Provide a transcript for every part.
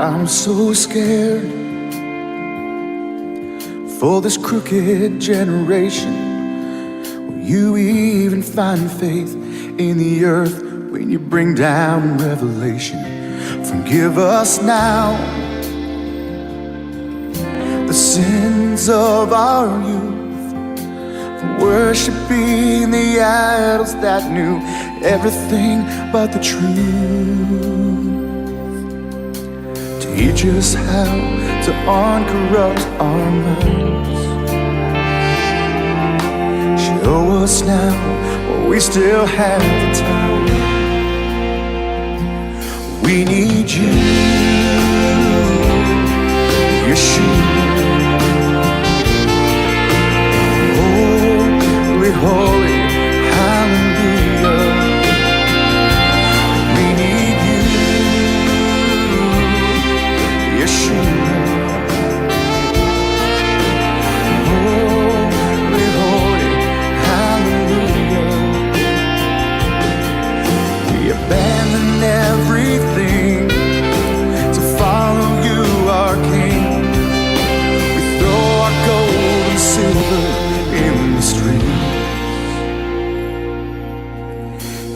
I'm so scared for this crooked generation. Will you even find faith in the earth when you bring down revelation? Forgive us now the sins of our youth, for worshiping the idols that knew everything but the truth. Teach us how to uncorrupt our minds. Show us now while we still have the time. We need you, Yeshua. Holy, holy, hallelujah. We need you, Yeshua. Holy, holy, hallelujah. We abandon everything to follow you, our King. We throw our gold and silver in the street.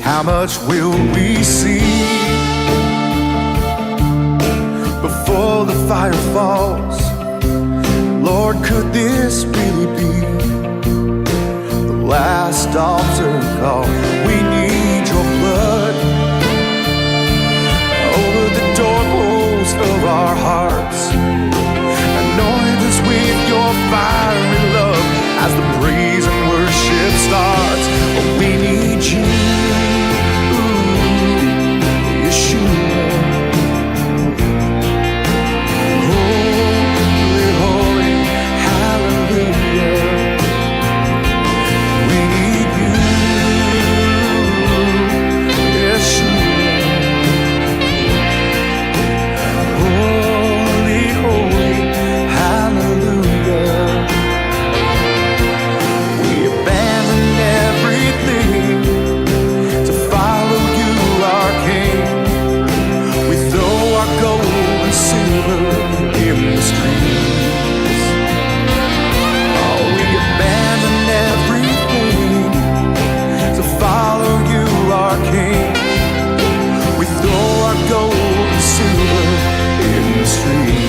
How much will we see before the fire falls? Lord, could this really be the last altar call? We need your blood over the doorpost of our hearts. Anoint us with your fiery love as the praise and worship starts. Oh, we need you, Yeshua. Holy, holy, hallelujah. We need you, Yeshua. Holy, holy, hallelujah. We abandon everything to follow you, our King. We throw our gold and silver in the streets. Oh, we abandon everything to follow you, our King. We throw our gold and silver in the streets.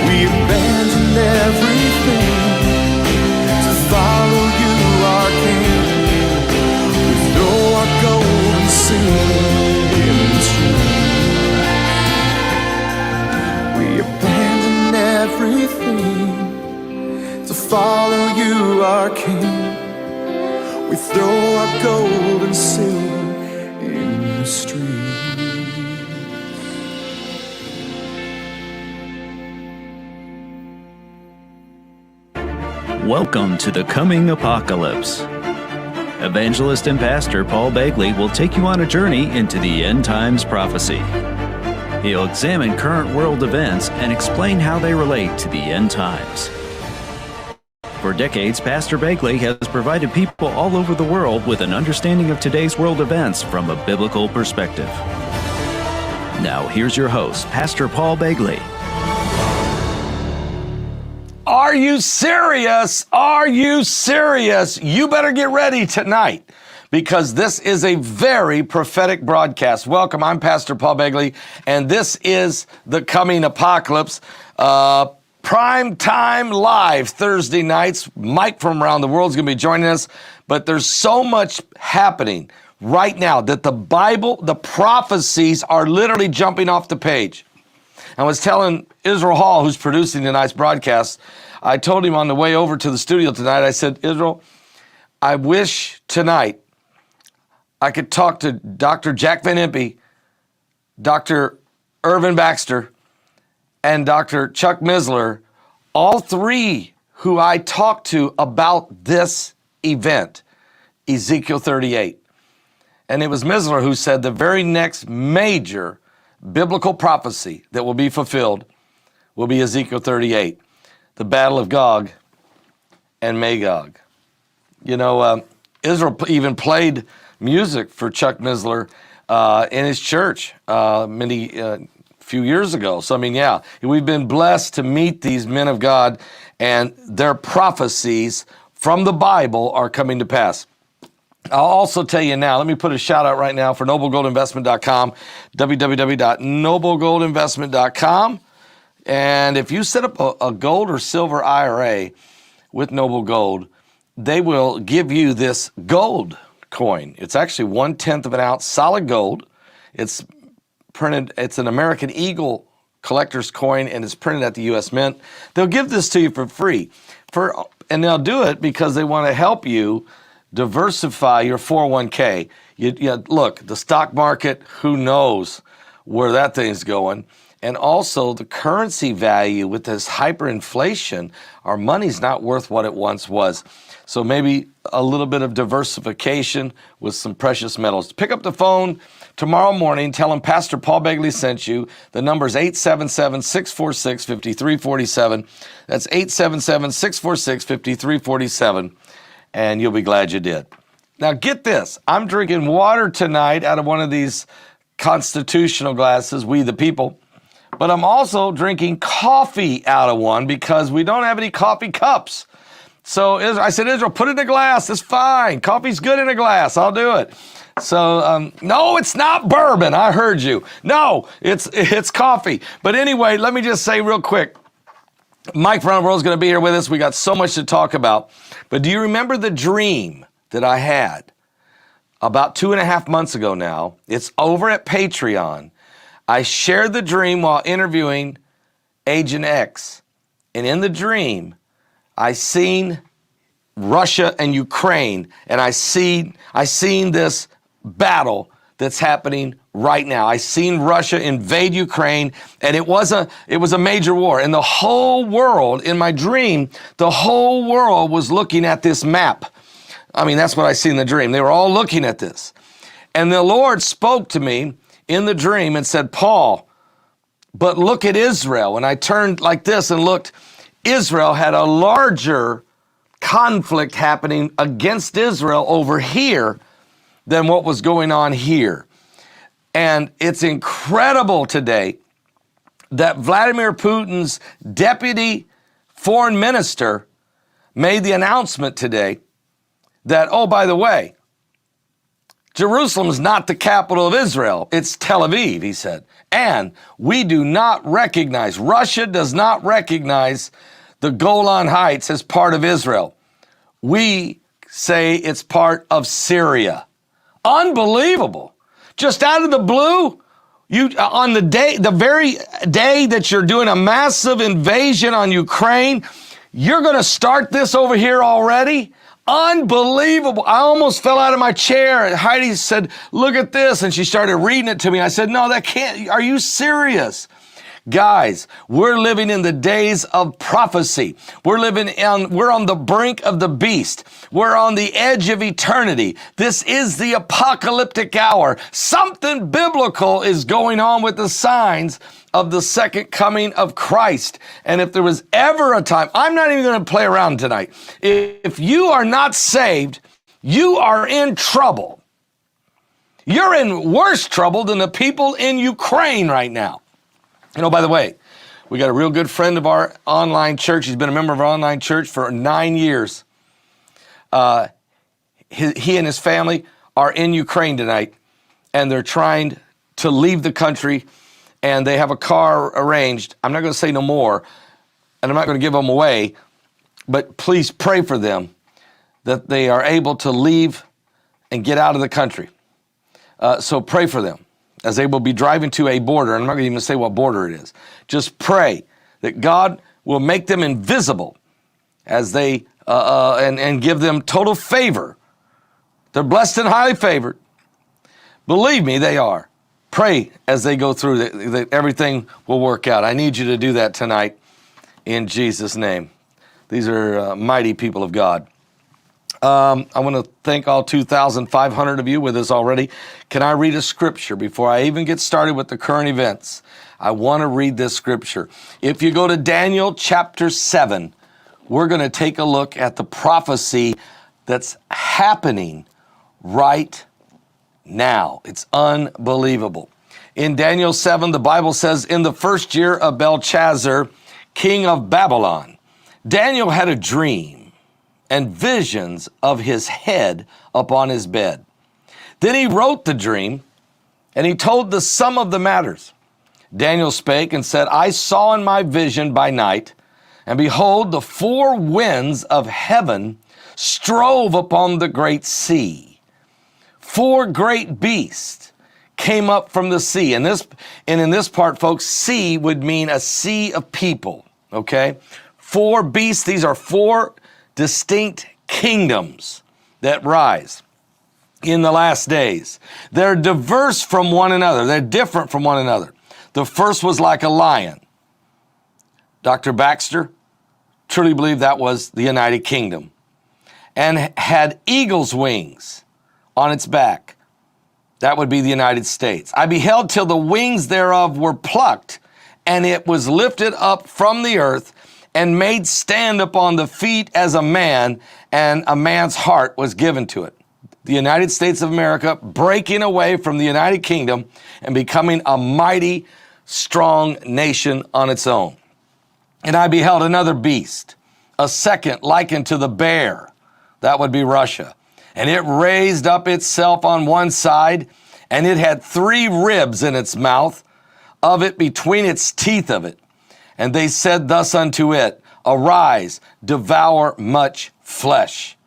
We abandoned everything to follow you, our King. We throw our gold and silver in the street. We abandoned everything to follow you, our King. We throw our gold and silver in the street. Welcome to the coming apocalypse. Evangelist and pastor Paul Begley will take you on a journey into the end times prophecy. He'll examine current world events and explain how they relate to the end times. For decades, Pastor Begley has provided people all over the world with an understanding of today's world events from a biblical perspective. Now, here's your host, Pastor Paul Begley. Are you serious? Are you serious? You better get ready tonight because this is a very prophetic broadcast. Welcome, I'm Pastor Paul Begley, and this is the coming apocalypse. Prime time live Thursday nights. Mike from around the world is going to be joining us, but there's so much happening right now that the Bible, the prophecies are literally jumping off the page. I was telling Israel Hall, who's producing tonight's broadcast, I told him on the way over to the studio tonight, I said, Israel, I wish tonight I could talk to Dr. Jack Van Impe, Dr. Irvin Baxter, and Dr. Chuck Missler, all three who I talked to about this event, Ezekiel 38. And it was Missler who said the very next major biblical prophecy that will be fulfilled will be Ezekiel 38, the battle of Gog and Magog. You know, Israel even played music for Chuck Missler in his church few years ago. So, I mean, yeah, we've been blessed to meet these men of God, and their prophecies from the Bible are coming to pass. I'll also tell you now, let me put a shout out right now for noblegoldinvestment.com, www.noblegoldinvestment.com. And if you set up a gold or silver IRA with Noble Gold, they will give you this gold coin. It's actually 1/10 of an ounce solid gold. It's printed, it's an American Eagle collector's coin, and it's printed at the U.S. Mint. They'll give this to you for free. And they'll do it because they want to help you diversify your 401k. Look, the stock market, who knows where that thing's going. And also the currency value with this hyperinflation, our money's not worth what it once was. So maybe a little bit of diversification with some precious metals. Pick up the phone tomorrow morning. Tell them Pastor Paul Begley sent you. The number is 877-646-5347. That's 877-646-5347. And you'll be glad you did. Now get this. I'm drinking water tonight out of one of these constitutional glasses, We the People. But I'm also drinking coffee out of one because we don't have any coffee cups. So I said, Israel, put it in a glass. It's fine. Coffee's good in a glass. I'll do it. So, no, it's not bourbon. I heard you. No, it's coffee. But anyway, let me just say real quick, Mike from World is going to be here with us. We got so much to talk about. But do you remember the dream that I had about 2.5 months ago now? It's over at Patreon. I shared the dream while interviewing Agent X. And in the dream, I seen Russia and Ukraine, and I seen this battle that's happening right now. I seen Russia invade Ukraine, and it was a major war. And the whole world, in my dream, the whole world was looking at this map. I mean, that's what I see in the dream. They were all looking at this. And the Lord spoke to me in the dream and said, Paul, but look at Israel. And I turned like this and looked. Israel had a larger conflict happening against Israel over here than what was going on here. And it's incredible today that Vladimir Putin's deputy foreign minister made the announcement today that, oh, by the way, Jerusalem is not the capital of Israel. It's Tel Aviv, he said. And we do not recognize, Russia does not recognize the Golan Heights as part of Israel. We say it's part of Syria. Unbelievable. Just out of the blue, on the very day that you're doing a massive invasion on Ukraine, you're going to start this over here already? Unbelievable. I almost fell out of my chair. Heidi said, look at this. And she started reading it to me. I said, no, that can't. Are you serious? Guys, we're living in the days of prophecy. We're on the brink of the beast. We're on the edge of eternity. This is the apocalyptic hour. Something biblical is going on with the signs of the second coming of Christ. And if there was ever a time, I'm not even going to play around tonight. If you are not saved, you are in trouble. You're in worse trouble than the people in Ukraine right now. You know, by the way, we got a real good friend of our online church. He's been a member of our online church for 9 years. He and his family are in Ukraine tonight, and they're trying to leave the country, and they have a car arranged. I'm not going to say no more, and I'm not going to give them away, but please pray for them that they are able to leave and get out of the country. So pray for them, as they will be driving to a border, and I'm not going to even say what border it is. Just pray that God will make them invisible as they and give them total favor. They're blessed and highly favored. Believe me, they are. pray as they go through that everything will work out. I need you to do that tonight in Jesus' name. These are mighty people of God. I want to thank all 2,500 of you with us already. Can I read a scripture before I even get started with the current events? I want to read this scripture. If you go to Daniel chapter 7, we're going to take a look at the prophecy that's happening right now. It's unbelievable. In Daniel 7, the Bible says, in the first year of Belshazzar, king of Babylon, Daniel had a dream and visions of his head upon his bed. Then he wrote the dream, and he told the sum of the matters. Daniel spake and said, I saw in my vision by night, and behold, the four winds of heaven strove upon the great sea. Four great beasts came up from the sea. And in this part, folks, sea would mean a sea of people, okay? Four beasts, these are four distinct kingdoms that rise in the last days. They're diverse from one another. They're different from one another. The first was like a lion. Dr. Baxter truly believed that was the United Kingdom, and had eagle's wings on its back. That would be the United States. I beheld till the wings thereof were plucked, and it was lifted up from the earth, and made stand upon the feet as a man, and a man's heart was given to it. The United States of America breaking away from the United Kingdom and becoming a mighty, strong nation on its own. And I beheld another beast, a second likened to the bear. That would be Russia. And it raised up itself on one side, and it had 3 ribs in its mouth, of it between its teeth of it. And they said thus unto it, arise, devour much flesh.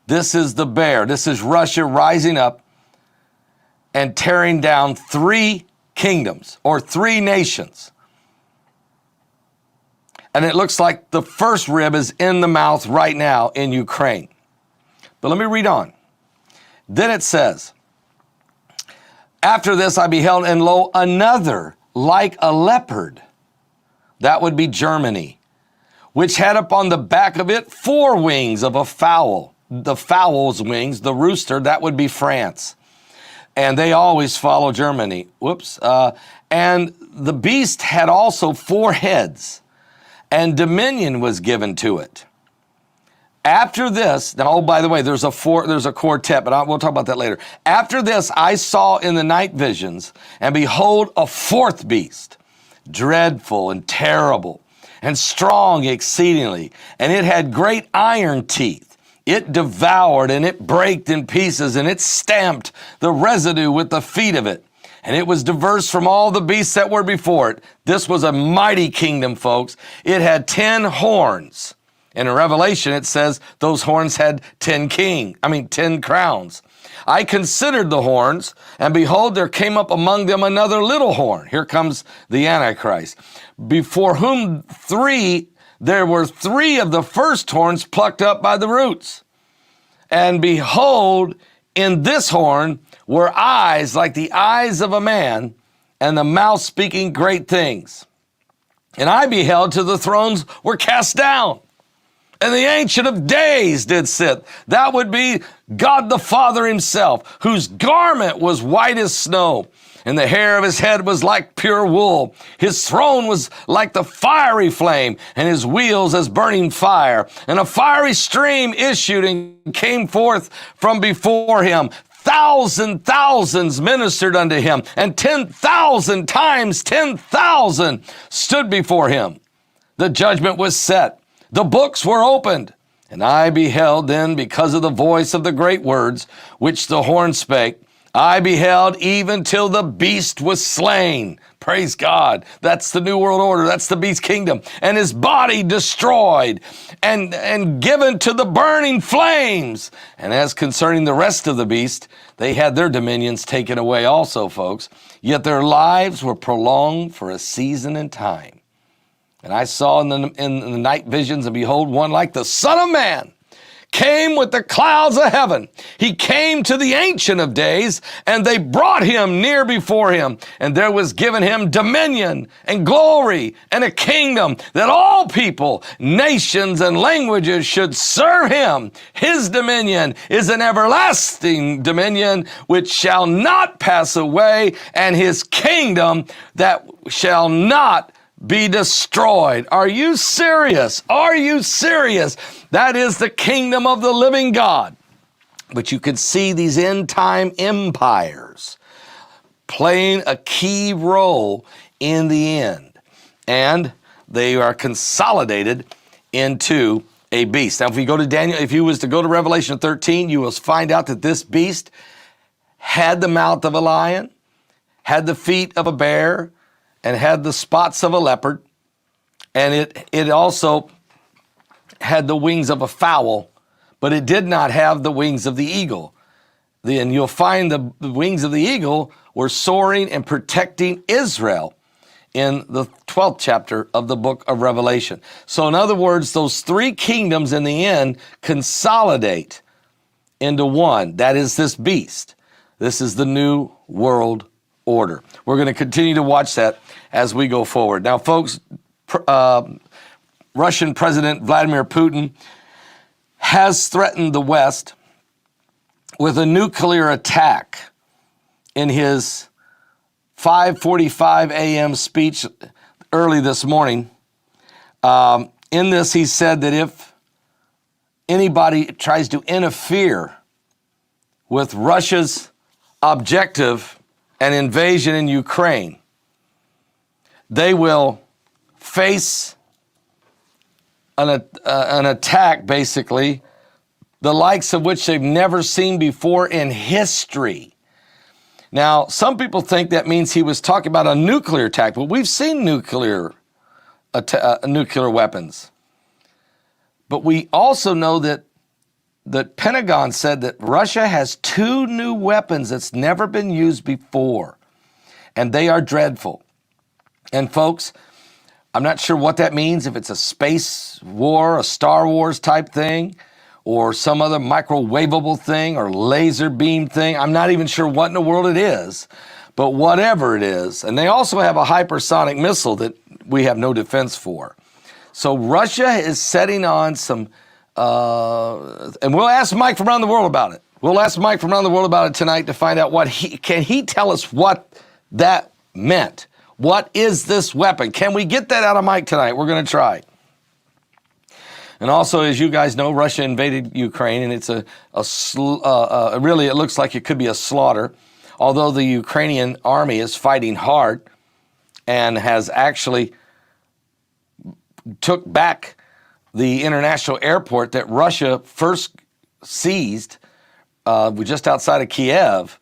This is the bear. This is Russia rising up and tearing down 3 kingdoms or 3 nations. And it looks like the first rib is in the mouth right now in Ukraine. But let me read on. Then it says, after this I beheld, and lo, another like a leopard. That would be Germany, which had upon the back of it 4 wings of a fowl. The fowl's wings, the rooster, that would be France. And they always follow Germany. And the beast had also 4 heads, and dominion was given to it. After this, now, oh, by the way, there's a quartet, but we'll talk about that later. After this, I saw in the night visions, and behold, a 4th beast, dreadful and terrible, and strong exceedingly, and it had great iron teeth. It devoured, and it brake in pieces, and it stamped the residue with the feet of it. And it was diverse from all the beasts that were before it. This was a mighty kingdom, folks. It had 10 horns. In Revelation, it says those horns had 10 crowns. I considered the horns, and behold, there came up among them another little horn. Here comes the Antichrist, before whom there were 3 of the first horns plucked up by the roots. And behold, in this horn were eyes like the eyes of a man, and the mouth speaking great things. And I beheld till the thrones were cast down, and the Ancient of Days did sit. That would be God the Father himself, whose garment was white as snow, and the hair of his head was like pure wool. His throne was like the fiery flame, and his wheels as burning fire. And a fiery stream issued and came forth from before him. Thousands ministered unto him, and 10,000 times 10,000 stood before him. The judgment was set. The books were opened, and I beheld then, because of the voice of the great words which the horn spake, I beheld even till the beast was slain. Praise God. That's the New World Order. That's the beast kingdom. And his body destroyed and given to the burning flames. And as concerning the rest of the beast, they had their dominions taken away also, folks. Yet their lives were prolonged for a season and time. And I saw in the night visions, and behold, one like the Son of Man, came with the clouds of heaven. He came to the Ancient of Days, and they brought him near before him. And there was given him dominion and glory and a kingdom, that all people, nations, and languages should serve him. His dominion is an everlasting dominion which shall not pass away, and his kingdom that shall not be destroyed. Are you serious? Are you serious? That is the kingdom of the living God. But you can see these end time empires playing a key role in the end. And they are consolidated into a beast. Now, if you go to Daniel, if you was to go to Revelation 13, you will find out that this beast had the mouth of a lion, had the feet of a bear, and had the spots of a leopard, and it also had the wings of a fowl, but it did not have the wings of the eagle. Then you'll find the wings of the eagle were soaring and protecting Israel in the 12th chapter of the book of Revelation. So in other words, those three kingdoms in the end consolidate into one. That is this beast. This is the new world order. We're going to continue to watch that as we go forward. Now, folks, Russian President Vladimir Putin has threatened the West with a nuclear attack in his 5:45 a.m. speech early this morning. In this, he said that if anybody tries to interfere with Russia's objective and invasion in Ukraine, they will face an attack, basically, the likes of which they've never seen before in history. Now, some people think that means he was talking about a nuclear attack, but we've seen nuclear weapons. But we also know that the Pentagon said that Russia has 2 new weapons that's never been used before, and they are dreadful. And folks, I'm not sure what that means, if it's a space war, a Star Wars type thing, or some other microwavable thing or laser beam thing. I'm not even sure what in the world it is, but whatever it is. And they also have a hypersonic missile that we have no defense for. So Russia is setting on some, and we'll ask Mike from around the world about it. We'll ask Mike from around the world about it tonight to find out can he tell us what that meant? What is this weapon? Can we get that out of Mike tonight? We're going to try. And also, as you guys know, Russia invaded Ukraine, and it's really, it looks like it could be a slaughter, although the Ukrainian army is fighting hard and has actually took back the international airport that Russia first seized just outside of Kiev,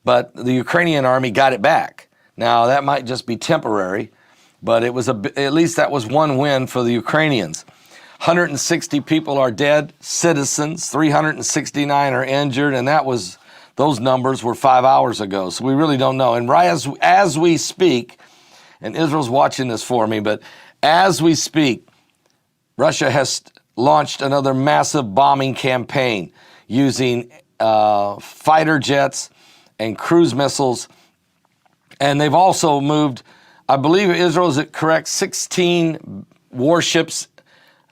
but the Ukrainian army got it back. Now, that might just be temporary, but it was at least that was one win for the Ukrainians. 160 people are dead, citizens, 369 are injured, and those numbers were 5 hours ago, so we really don't know. And right as we speak, and Israel's watching this for me, but as we speak, Russia has launched another massive bombing campaign using fighter jets and cruise missiles. And they've also moved, I believe Israel, is it correct, 16 warships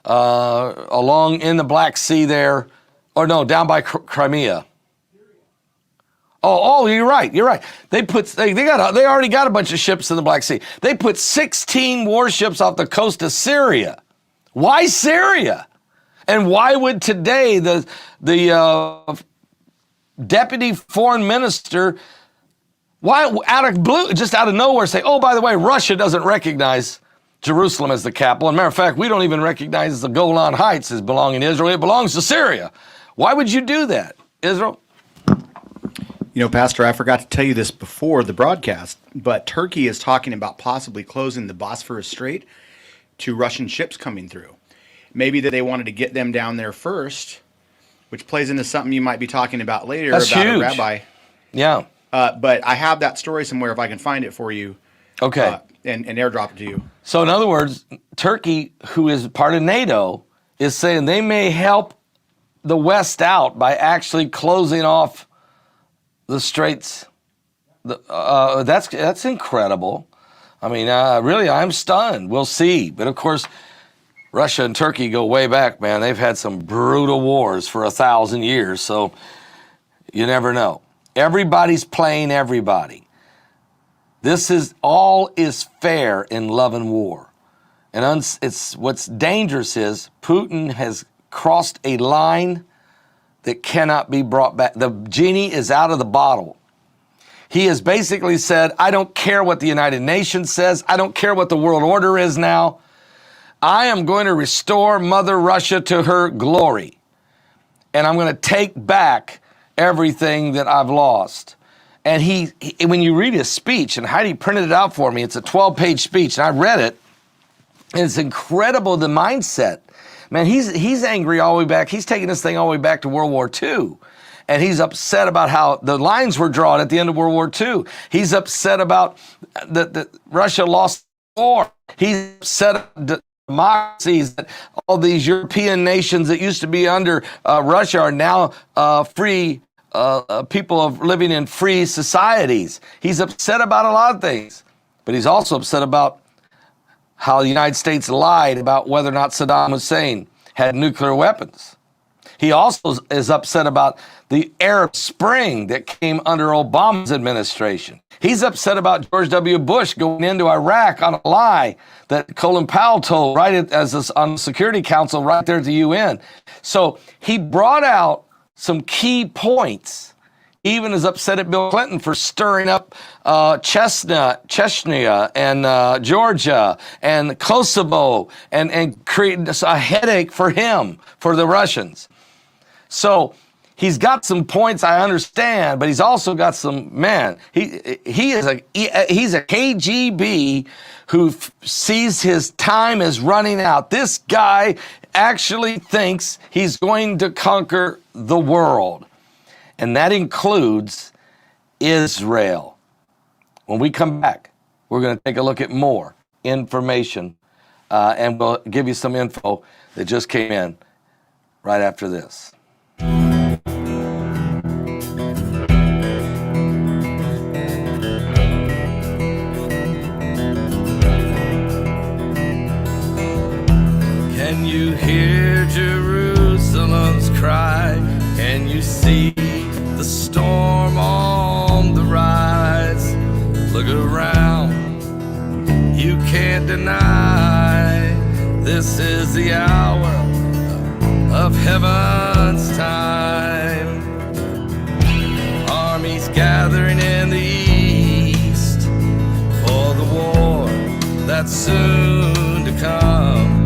along in the Black Sea there, or no, down by Crimea. Oh, you're right. They already got a bunch of ships in the Black Sea. They put 16 warships off the coast of Syria. Why Syria? And why would today the deputy foreign minister, why just out of nowhere say, oh, by the way, Russia doesn't recognize Jerusalem as the capital. As a matter of fact, we don't even recognize the Golan Heights as belonging to Israel. It belongs to Syria. Why would you do that, Israel? You know, Pastor, I forgot to tell you this before the broadcast, but Turkey is talking about possibly closing the Bosphorus Strait to Russian ships coming through. Maybe that they wanted to get them down there first, which plays into something you might be talking about later. That's about huge. A rabbi. Yeah. But I have that story somewhere if I can find it for you. Okay. And airdrop it to you. So in other words, Turkey, who is part of NATO, is saying they may help the West out by actually closing off the straits. That's incredible. I mean, really, I'm stunned. We'll see. But of course, Russia and Turkey go way back, man. They've had some brutal wars for 1,000 years, so you never know. Everybody's playing everybody. This is all is fair in love and war. And it's what's dangerous is Putin has crossed a line that cannot be brought back. The genie is out of the bottle. He has basically said, I don't care what the United Nations says. I don't care what the world order is now. I am going to restore Mother Russia to her glory. And I'm going to take back everything that I've lost. And he, when you read his speech, and Heidi printed it out for me, it's a 12-page speech, and I read it, and it's incredible, the mindset. Man, he's angry all the way back. He's taking this thing all the way back to World War II. And he's upset about how the lines were drawn at the end of World War II. He's upset about that Russia lost the war. He's upset about democracies, that all these European nations that used to be under Russia are now free people of living in free societies. He's upset about a lot of things, but he's also upset about how the United States lied about whether or not Saddam Hussein had nuclear weapons. He also is upset about the Arab Spring that came under Obama's administration. He's upset about George W. Bush going into Iraq on a lie that Colin Powell told right on the Security Council right there at the UN. So he brought out some key points. Even is upset at Bill Clinton for stirring up Chechnya and Georgia and Kosovo and creating a headache for him, for the Russians. So he's got some points I understand, but he's also got some, man, he's a KGB who sees his time as running out. This guy actually thinks he's going to conquer the world. And that includes Israel. When we come back, we're going to take a look at more information, and we'll give you some info that just came in right after this. Can you hear Jerusalem's cry? Can you see the storm on the rise? Look around, you can't deny this is the hour of heaven's time. Armies gathering in the east for the war that's soon to come.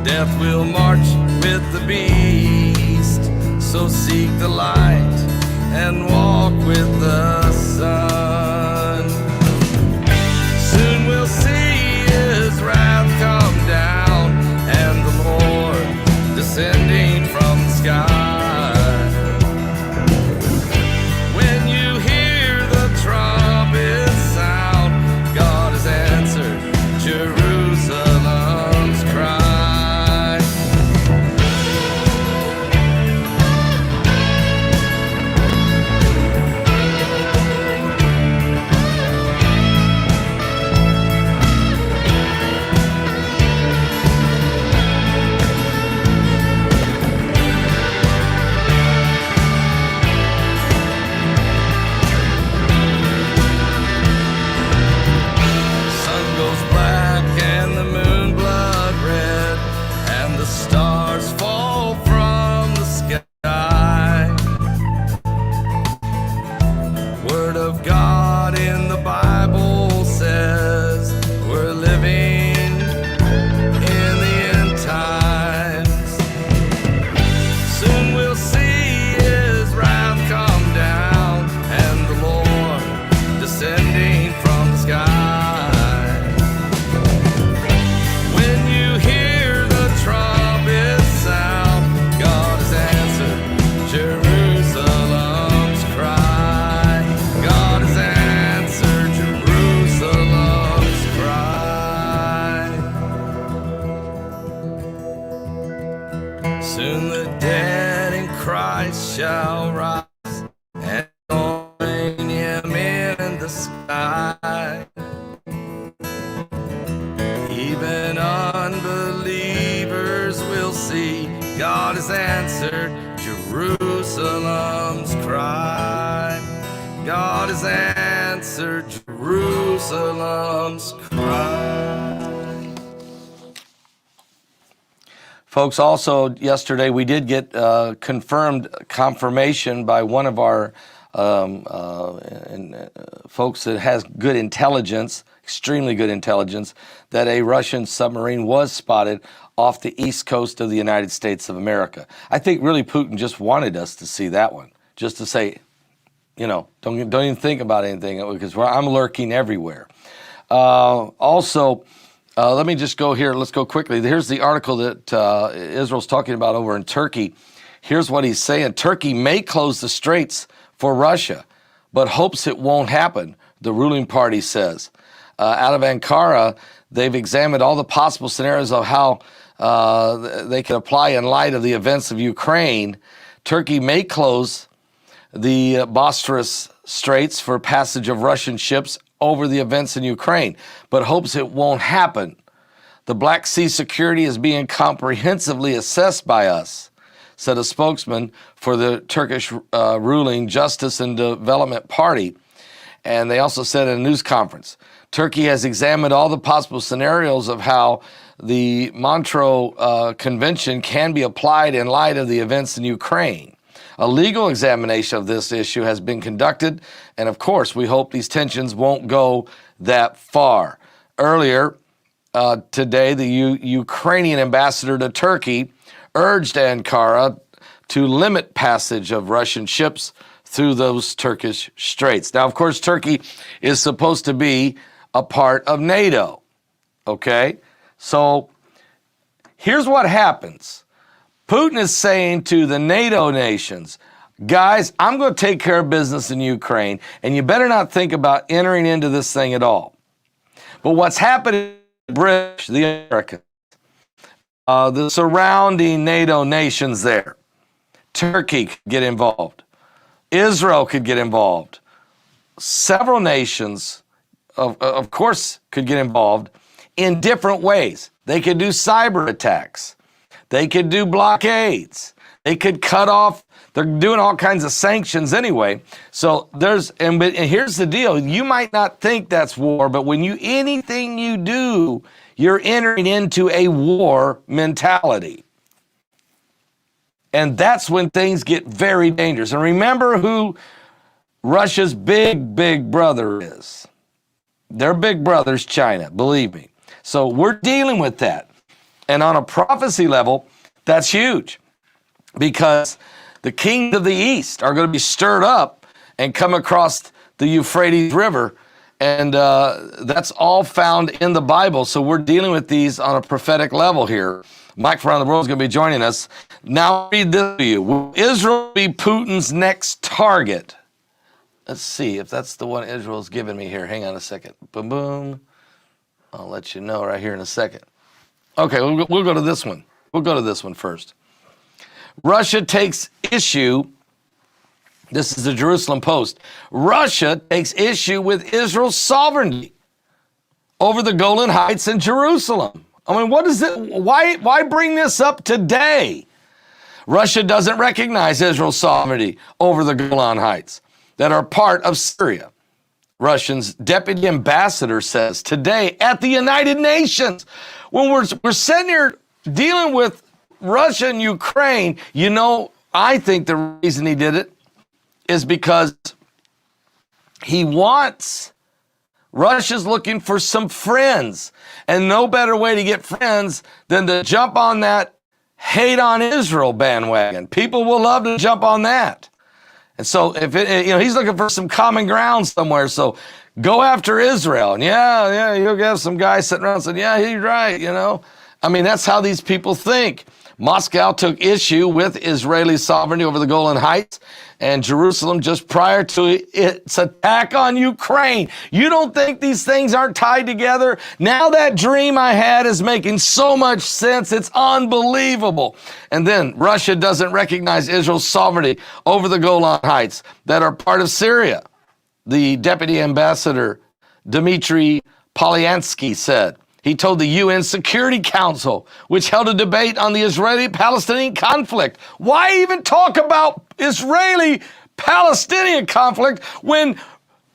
Death will march with the beast, so seek the light and walk with the sun. Soon we'll see his wrath come down and the Lord descending from the sky. When you hear the trumpet sound, God has answered Jerusalem's cry. Soon the dead in Christ shall rise and join him in the sky. Even unbelievers will see God has answered Jerusalem's cry. God has answered Jerusalem's cry. Folks, also yesterday we did get confirmation by one of our folks that has good intelligence, extremely good intelligence, that a Russian submarine was spotted off the east coast of the United States of America. I think really Putin just wanted us to see that one, just to say, you know, don't even think about anything, because I'm lurking everywhere. Also, let me just go here. Let's go quickly. Here's the article that Israel's talking about over in Turkey. Here's what he's saying. Turkey may close the straits for Russia, but hopes it won't happen, the ruling party says. Out of Ankara, they've examined all the possible scenarios of how they can apply in light of the events of Ukraine. Turkey may close the Bosphorus Straits for passage of Russian ships over the events in Ukraine, but hopes it won't happen. The Black Sea security is being comprehensively assessed by us, said a spokesman for the Turkish ruling Justice and Development Party. And they also said in a news conference, Turkey has examined all the possible scenarios of how the Montreux Convention can be applied in light of the events in Ukraine. A legal examination of this issue has been conducted, and of course, we hope these tensions won't go that far. Earlier today, the Ukrainian ambassador to Turkey urged Ankara to limit passage of Russian ships through those Turkish straits. Now, of course, Turkey is supposed to be a part of NATO, okay? So here's what happens. Putin is saying to the NATO nations, guys, I'm going to take care of business in Ukraine, and you better not think about entering into this thing at all. But what's happening, the British, the Americans, the surrounding NATO nations there, Turkey could get involved. Israel could get involved. Several nations, of course, could get involved in different ways. They could do cyber attacks. They could do blockades. They could cut off. They're doing all kinds of sanctions anyway. So and here's the deal. You might not think that's war, but when anything you do, you're entering into a war mentality. And that's when things get very dangerous. And remember who Russia's big brother is. Their big brother's China, believe me. So we're dealing with that. And on a prophecy level, that's huge, because the kings of the East are going to be stirred up and come across the Euphrates River, and that's all found in the Bible. So we're dealing with these on a prophetic level here. Mike from around the world is going to be joining us. Now read this to you. Will Israel be Putin's next target? Let's see if that's the one Israel's given me here. Hang on a second. Boom, boom. I'll let you know right here in a second. Okay, we'll go to this one. We'll go to this one first. Russia takes issue. This is the Jerusalem Post. Russia takes issue with Israel's sovereignty over the Golan Heights in Jerusalem. I mean, what is it? Why bring this up today? Russia doesn't recognize Israel's sovereignty over the Golan Heights that are part of Syria. Russia's deputy ambassador says today at the United Nations, when we're sitting here dealing with Russia and Ukraine, you know, I think the reason he did it is because Russia's looking for some friends, and no better way to get friends than to jump on that hate on Israel bandwagon. People will love to jump on that. And so he's looking for some common ground somewhere. So go after Israel. And you'll have some guy sitting around saying, yeah, he's right, you know. I mean, that's how these people think. Moscow took issue with Israeli sovereignty over the Golan Heights and Jerusalem just prior to its attack on Ukraine. You don't think these things aren't tied together? Now that dream I had is making so much sense. It's unbelievable. And then Russia doesn't recognize Israel's sovereignty over the Golan Heights that are part of Syria. The deputy ambassador, Dmitry Polyansky, said. He told the UN Security Council, which held a debate on the Israeli-Palestinian conflict. Why even talk about Israeli-Palestinian conflict when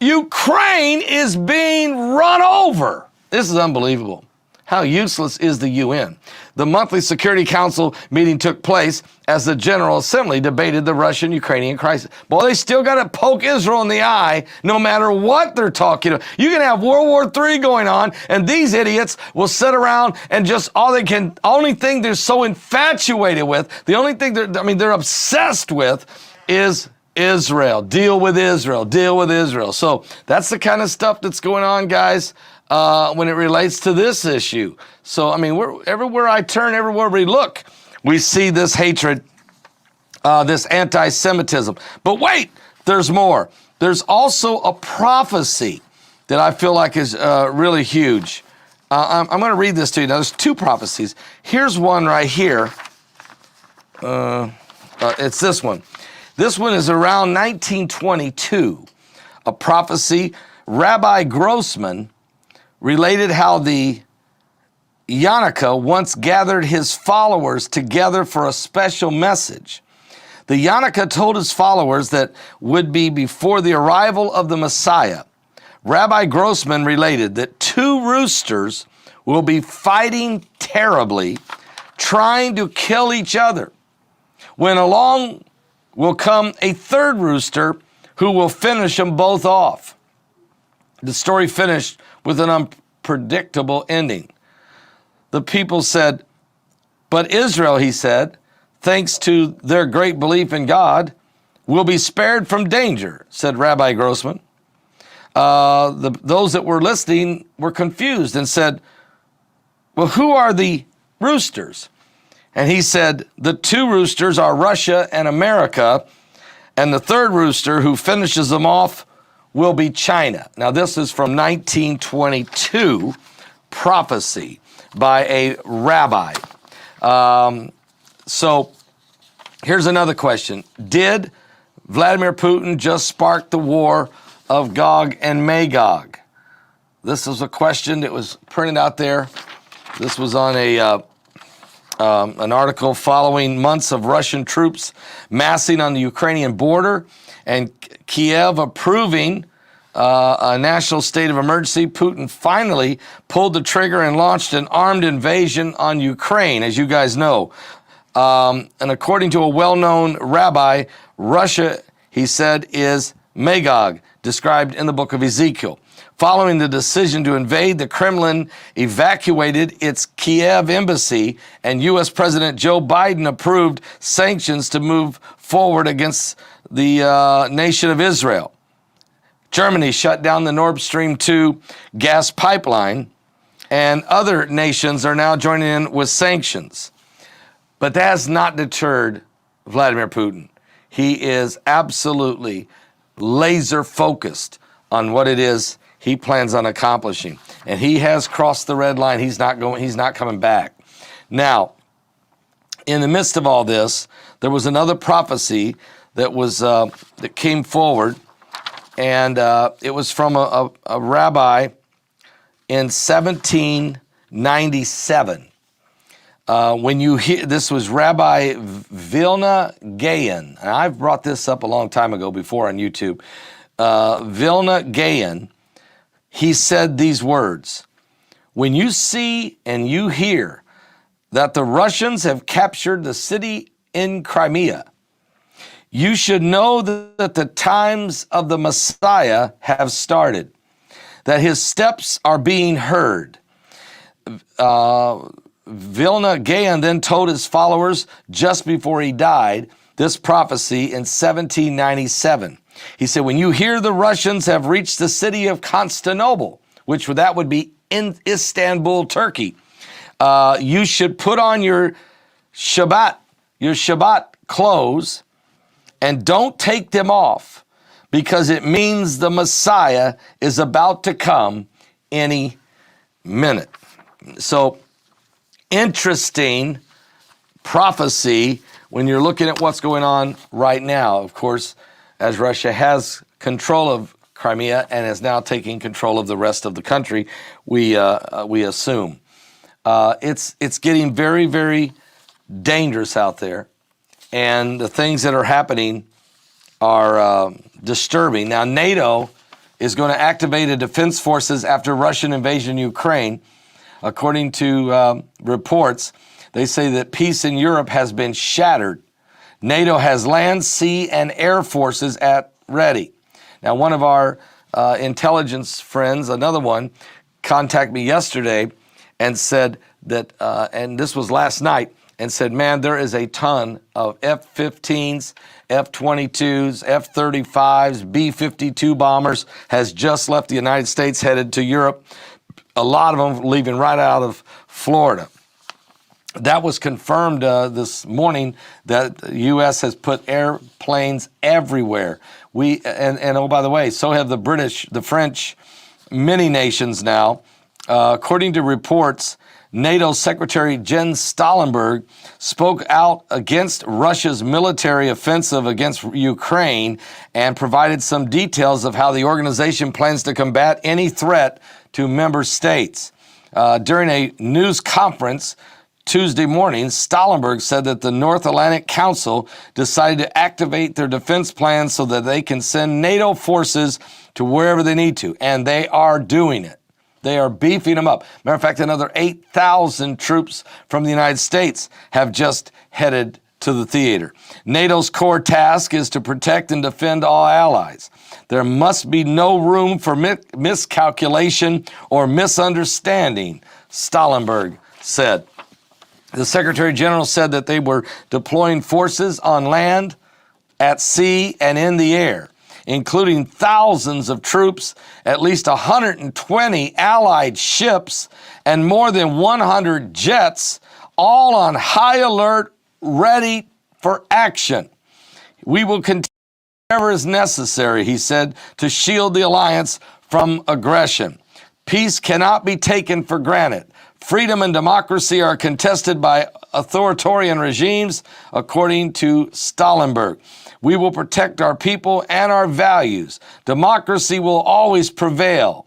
Ukraine is being run over? This is unbelievable. How useless is the UN? The monthly Security Council meeting took place as the General Assembly debated the Russian-Ukrainian crisis. Boy, they still got to poke Israel in the eye no matter what they're talking about. You can have World War III going on, and these idiots will sit around and just only thing they're so infatuated with, the only thing they're obsessed with is Israel. Deal with Israel. Deal with Israel. So that's the kind of stuff that's going on, guys. When it relates to this issue. So, everywhere I turn, everywhere we look, we see this hatred, this anti-Semitism. But wait, there's more. There's also a prophecy that I feel like is really huge. I'm going to read this to you. Now, there's two prophecies. Here's one right here. It's this one. This one is around 1922. A prophecy. Rabbi Grossman related how the Yanukah once gathered his followers together for a special message. The Yanukah told his followers that would be before the arrival of the Messiah. Rabbi Grossman related that two roosters will be fighting terribly, trying to kill each other, when along will come a third rooster who will finish them both off. The story finished with an unpredictable ending. The people said, but Israel, he said, thanks to their great belief in God, will be spared from danger, said Rabbi Grossman. Those that were listening were confused and said, well, who are the roosters? And he said, the two roosters are Russia and America, and the third rooster who finishes them off will be China. Now, this is from 1922, prophecy by a rabbi. So here's another question. Did Vladimir Putin just spark the war of Gog and Magog? This is a question that was printed out there. This was on an article following months of Russian troops massing on the Ukrainian border and Kiev approving a national state of emergency. Putin finally pulled the trigger and launched an armed invasion on Ukraine, as you guys know. And according to a well-known rabbi, Russia, he said, is Magog, described in the book of Ezekiel. Following the decision to invade, the Kremlin evacuated its Kiev embassy, and U.S. President Joe Biden approved sanctions to move forward against the nation of Israel. Germany shut down the Nord Stream 2 gas pipeline, and other nations are now joining in with sanctions. But that has not deterred Vladimir Putin. He is absolutely laser focused on what it is he plans on accomplishing. And he has crossed the red line. He's not coming back. Now, in the midst of all this, there was another prophecy that came forward, and it was from a rabbi in 1797. When you hear, this was Rabbi Vilna Gaon, and I've brought this up a long time ago before on YouTube. Vilna Gaon, he said these words: when you see and you hear that the Russians have captured the city in Crimea, you should know that the times of the Messiah have started, that his steps are being heard. Vilna Gaon then told his followers just before he died this prophecy in 1797. He said, when you hear the Russians have reached the city of Constantinople, that would be in Istanbul, Turkey, you should put on your your Shabbat clothes, and don't take them off, because it means the Messiah is about to come any minute. So, interesting prophecy when you're looking at what's going on right now. Of course, as Russia has control of Crimea and is now taking control of the rest of the country, we assume. It's getting very, very dangerous out there, and the things that are happening are disturbing. Now, NATO is going to activate a defense forces after Russian invasion of Ukraine. According to reports, they say that peace in Europe has been shattered. NATO has land, sea, and air forces at ready. Now, one of our intelligence friends, another one, contacted me yesterday and said that, and this was last night, and said, man, there is a ton of F-15s, F-22s, F-35s, B-52 bombers has just left the United States, headed to Europe. A lot of them leaving right out of Florida. That was confirmed this morning that the U.S. has put airplanes everywhere. And oh, by the way, so have the British, the French, many nations now. According to reports, NATO Secretary Jens Stoltenberg spoke out against Russia's military offensive against Ukraine and provided some details of how the organization plans to combat any threat to member states. During a news conference Tuesday morning, Stoltenberg said that the North Atlantic Council decided to activate their defense plans so that they can send NATO forces to wherever they need to, and they are doing it. They are beefing them up. Matter of fact, another 8,000 troops from the United States have just headed to the theater. NATO's core task is to protect and defend all allies. There must be no room for miscalculation or misunderstanding, Stoltenberg said. The Secretary General said that they were deploying forces on land, at sea, and in the air, including thousands of troops, at least 120 Allied ships, and more than 100 jets, all on high alert, ready for action. We will continue whatever is necessary, he said, to shield the alliance from aggression. Peace cannot be taken for granted. Freedom and democracy are contested by authoritarian regimes, according to Stoltenberg. We will protect our people and our values. Democracy will always prevail,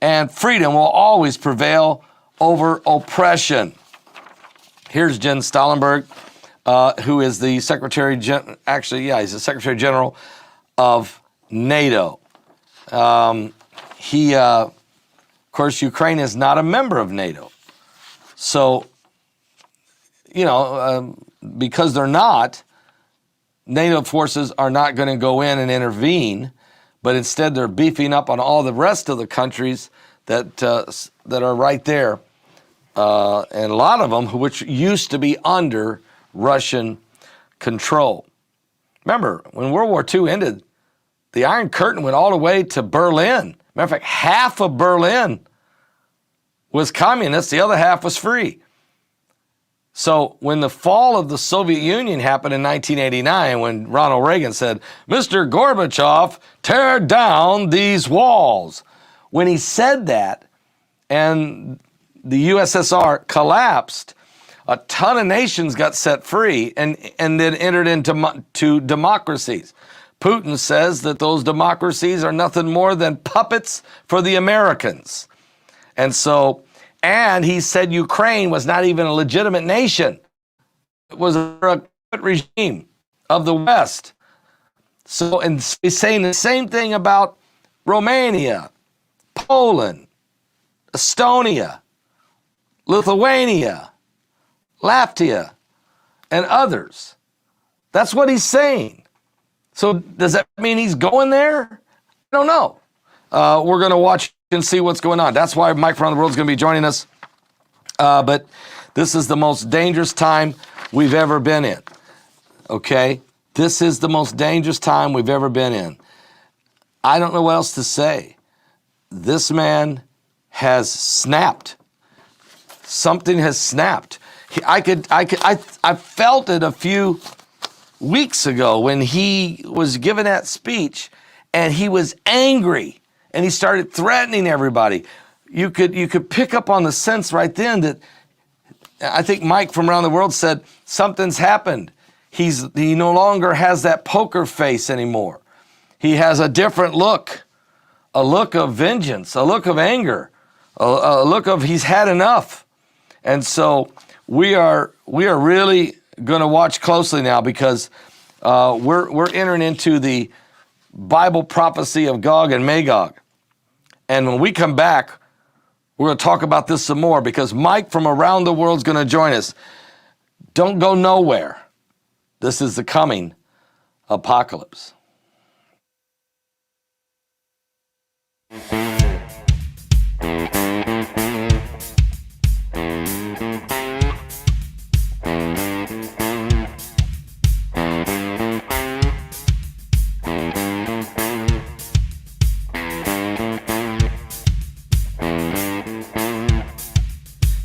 and freedom will always prevail over oppression. Here's Jens Stoltenberg, who is the Secretary he's the Secretary General of NATO. Of course, Ukraine is not a member of NATO. So, because they're not, NATO forces are not going to go in and intervene, but instead they're beefing up on all the rest of the countries that are right there, and a lot of them which used to be under Russian control. Remember, when World War II ended, the Iron Curtain went all the way to Berlin. Matter of fact, half of Berlin was communist, the other half was free. So when the fall of the Soviet Union happened in 1989, when Ronald Reagan said, Mr. Gorbachev, tear down these walls. When he said that and the USSR collapsed, a ton of nations got set free and then entered into democracies. Putin says that those democracies are nothing more than puppets for the Americans. And he said Ukraine was not even a legitimate nation. It was a puppet regime of the West. So, and he's saying the same thing about Romania, Poland, Estonia, Lithuania, Latvia, and others. That's what he's saying. So does that mean he's going there? I don't know. We're going to watch and see what's going on. That's why Mike from the World is going to be joining us. But this is the most dangerous time we've ever been in. Okay? This is the most dangerous time we've ever been in. I don't know what else to say. This man has snapped. Something has snapped. I felt it a few weeks ago when he was giving that speech, and he was angry, and he started threatening everybody. You could pick up on the sense right then that I think Mike from around the world said something's happened. He no longer has that poker face anymore. He has a different look, a look of vengeance, a look of anger, a look of he's had enough. And so we are really going to watch closely now, because we're entering into the Bible prophecy of Gog and Magog. And when we come back, we're going to talk about this some more, because Mike from around the world is going to join us. Don't go nowhere. This is the coming apocalypse.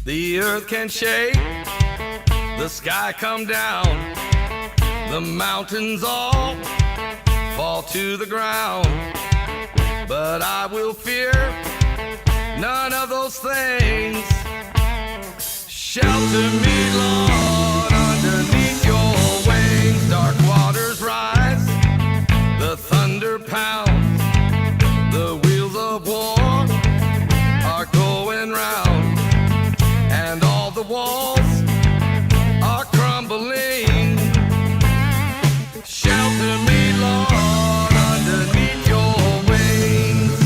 The earth can shake, the sky come down, the mountains all fall to the ground. But I will fear none of those things. Shelter me, Lord, underneath your wings. Dark waters rise, the thunder pounds, the wheels of war are going round, and all the walls are crumbling. Shelter me, Lord, underneath your wings.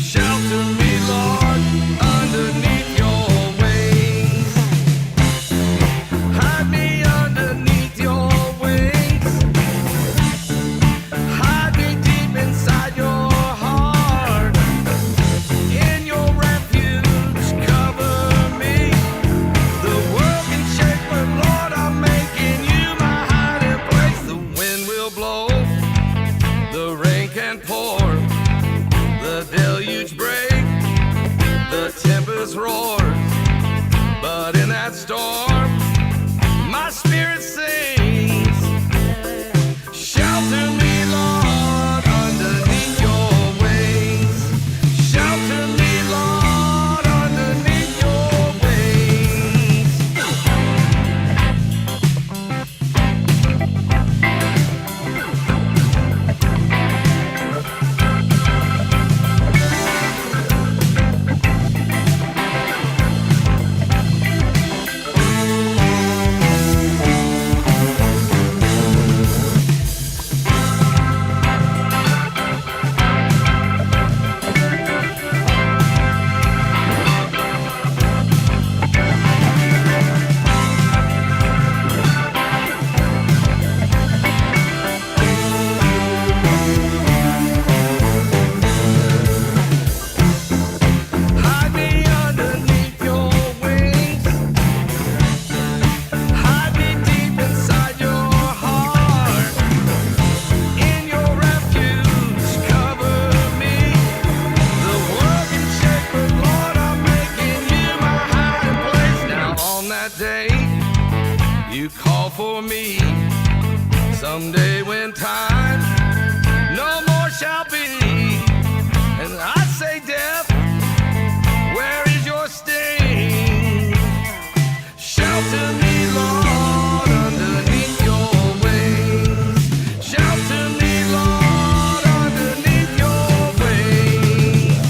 Shelter me, Lord, underneath your wings. Hide me underneath your wings. Hide me deep inside your heart. In your refuge, cover me. The world can shake, but Lord, I'm making you my hiding place. The wind will blow, the rain can pour, the deluge break, the tempest roars. But in that storm, my spirit sings. Shelter me, Lord, underneath your wings. Shelter me, Lord, underneath your wings. Hide me underneath your wings. Hide me deep inside your heart. In your refuge, cover me. The world can shake, but Lord, I'm making you my hiding place. Now on that day, you call for me. Someday when time no more shall be, and I say, death, where is your sting? Shelter me, Lord, underneath your wings. Shelter me, Lord, underneath your wings.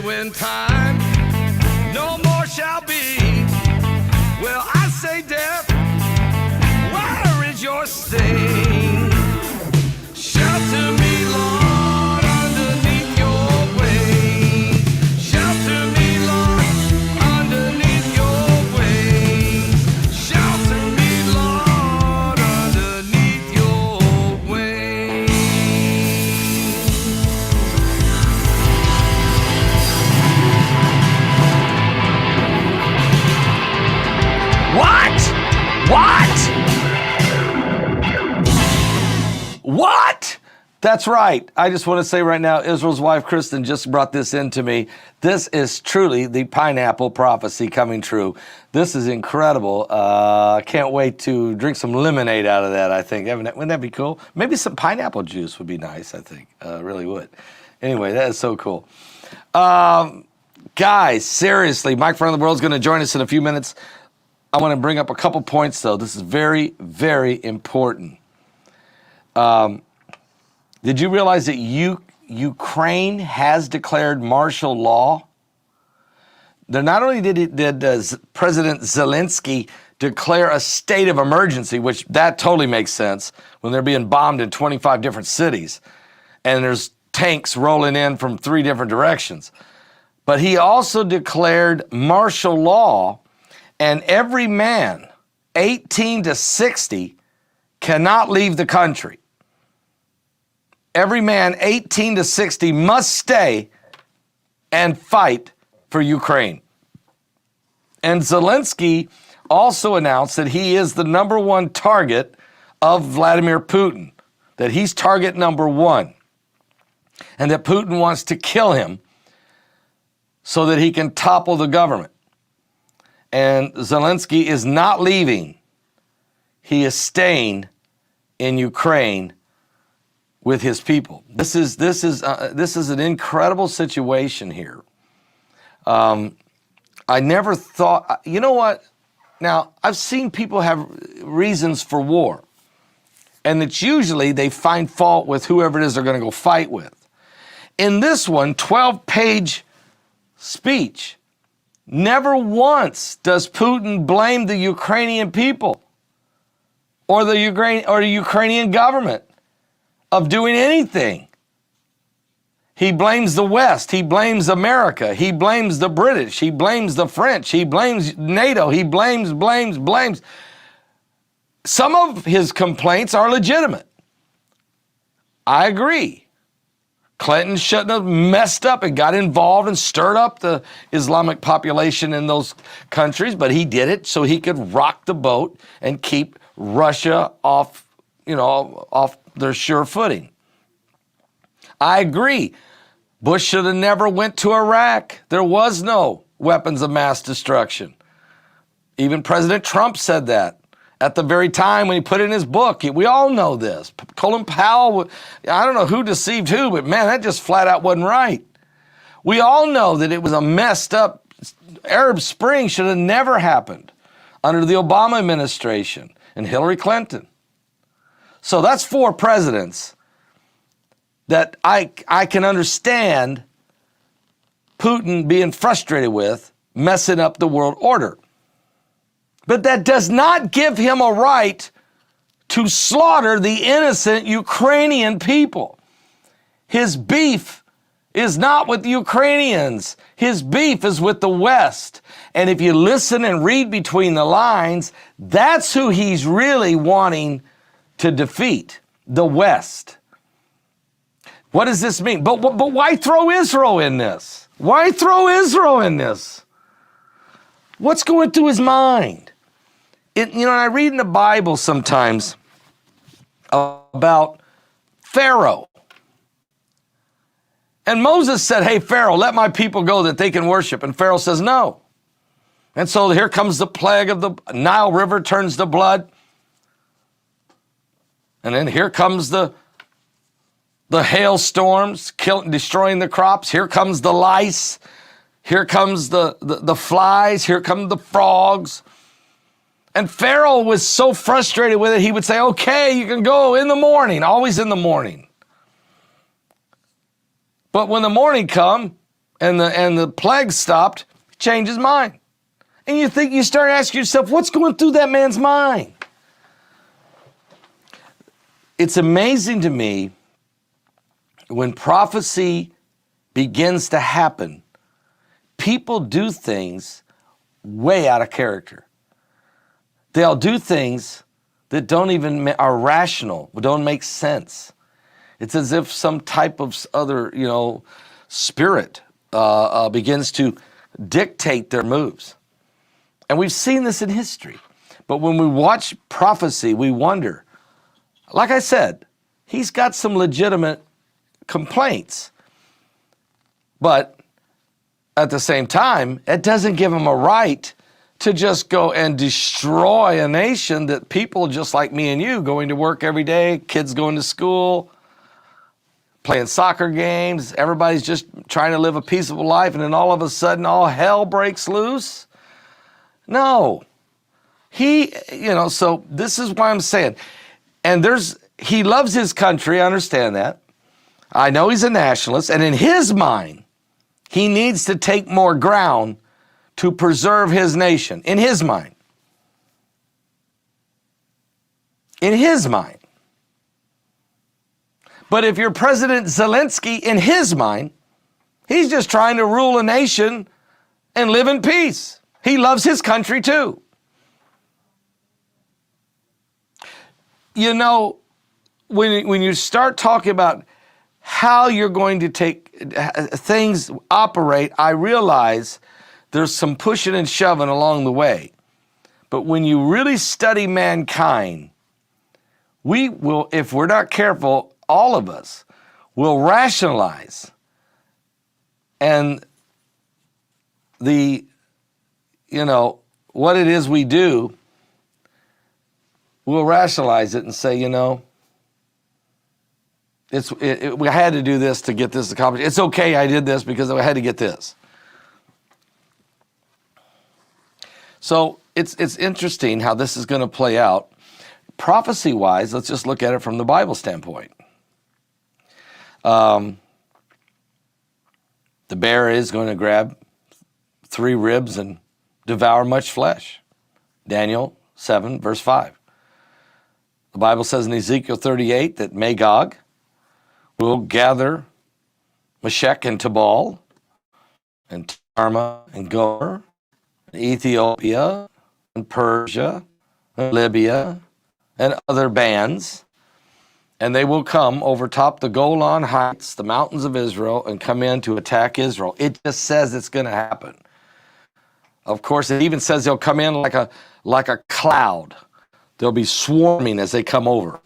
when time no more shall be. Well, I say, death, where is your sting? Shelter me, Lord, underneath your wings. Shelter me, Lord, underneath your wings. Shelter me, Lord, underneath your wings. What? What? That's right. I just want to say right now, Israel's wife, Kristen, just brought this into me. This is truly the pineapple prophecy coming true. This is incredible. I can't wait to drink some lemonade out of that, I think. Wouldn't that be cool? Maybe some pineapple juice would be nice, I think. Really would. Anyway, that is so cool. Guys, seriously, Mike Front of the World is going to join us in a few minutes. I want to bring up a couple points, though. This is very, very important. Did you realize that Ukraine has declared martial law? Not only did President Zelensky declare a state of emergency, which that totally makes sense when they're being bombed in 25 different cities, and there's tanks rolling in from 3 different directions. But he also declared martial law, and every man 18 to 60 cannot leave the country. Every man 18 to 60 must stay and fight for Ukraine. And Zelensky also announced that he is the number 1 target of Vladimir Putin, that he's target number 1, and that Putin wants to kill him so that he can topple the government. And Zelensky is not leaving. He is staying in Ukraine with his people. This is an incredible situation here. I never thought, you know what? Now, I've seen people have reasons for war, and it's usually they find fault with whoever it is they're going to go fight with. In this one, 12-page speech, never once does Putin blame the Ukrainian people or the Ukrainian government of doing anything. He blames the West. He blames America. He blames the British. He blames the French. He blames NATO. He blames. Some of his complaints are legitimate. I agree. Clinton shouldn't have messed up and got involved and stirred up the Islamic population in those countries, but he did it so he could rock the boat and keep Russia off their sure footing. I agree. Bush should have never went to Iraq. There was no weapons of mass destruction. Even President Trump said that at the very time when he put it in his book. We all know this. Colin Powell, I don't know who deceived who, but man, that just flat out wasn't right. We all know that it was a messed up Arab Spring should have never happened under the Obama administration and Hillary Clinton. So that's 4 presidents that I can understand Putin being frustrated with, messing up the world order. But that does not give him a right to slaughter the innocent Ukrainian people. His beef is not with the Ukrainians. His beef is with the West. And if you listen and read between the lines, that's who he's really wanting to defeat, the West. What does this mean? But why throw Israel in this? Why throw Israel in this? What's going through his mind? I read in the Bible sometimes about Pharaoh. And Moses said, hey, Pharaoh, let my people go that they can worship. And Pharaoh says, no. And so here comes the plague of the Nile River turns to blood. And then here comes the hailstorms, destroying the crops. Here comes the lice. Here comes the flies. Here come the frogs. And Pharaoh was so frustrated with it, he would say, okay, you can go in the morning, always in the morning. But when the morning come, and the plague stopped, he changed his mind. And you start asking yourself, what's going through that man's mind? It's amazing to me when prophecy begins to happen, people do things way out of character. They'll do things that are rational, don't make sense. It's as if some type of other, spirit begins to dictate their moves. And we've seen this in history. But when we watch prophecy, we wonder, like I said, he's got some legitimate complaints. But at the same time, it doesn't give him a right to just go and destroy a nation that people just like me and you going to work every day, kids going to school, playing soccer games, everybody's just trying to live a peaceful life, and then all of a sudden all hell breaks loose. No. So this is why I'm saying, and he loves his country, I understand that. I know he's a nationalist, and in his mind, he needs to take more ground to preserve his nation, in his mind. In his mind. But if you're President Zelensky, in his mind, he's just trying to rule a nation and live in peace. He loves his country too. When you start talking about how you're going to take things operate, I realize there's some pushing and shoving along the way. But when you really study mankind, we will, if we're not careful, all of us will rationalize. And what it is we do, we'll rationalize it and say, we had to do this to get this accomplished. It's okay I did this because I had to get this. So it's interesting how this is going to play out. Prophecy-wise, let's just look at it from the Bible standpoint. The bear is going to grab 3 ribs and devour much flesh. Daniel 7, verse 5. The Bible says in Ezekiel 38 that Magog will gather Meshech and Tubal and Tarma and Gomer, and Ethiopia and Persia and Libya and other bands, and they will come overtop the Golan Heights, the mountains of Israel, and come in to attack Israel. It just says it's going to happen. Of course, it even says they'll come in like a cloud. They'll be swarming as they come over.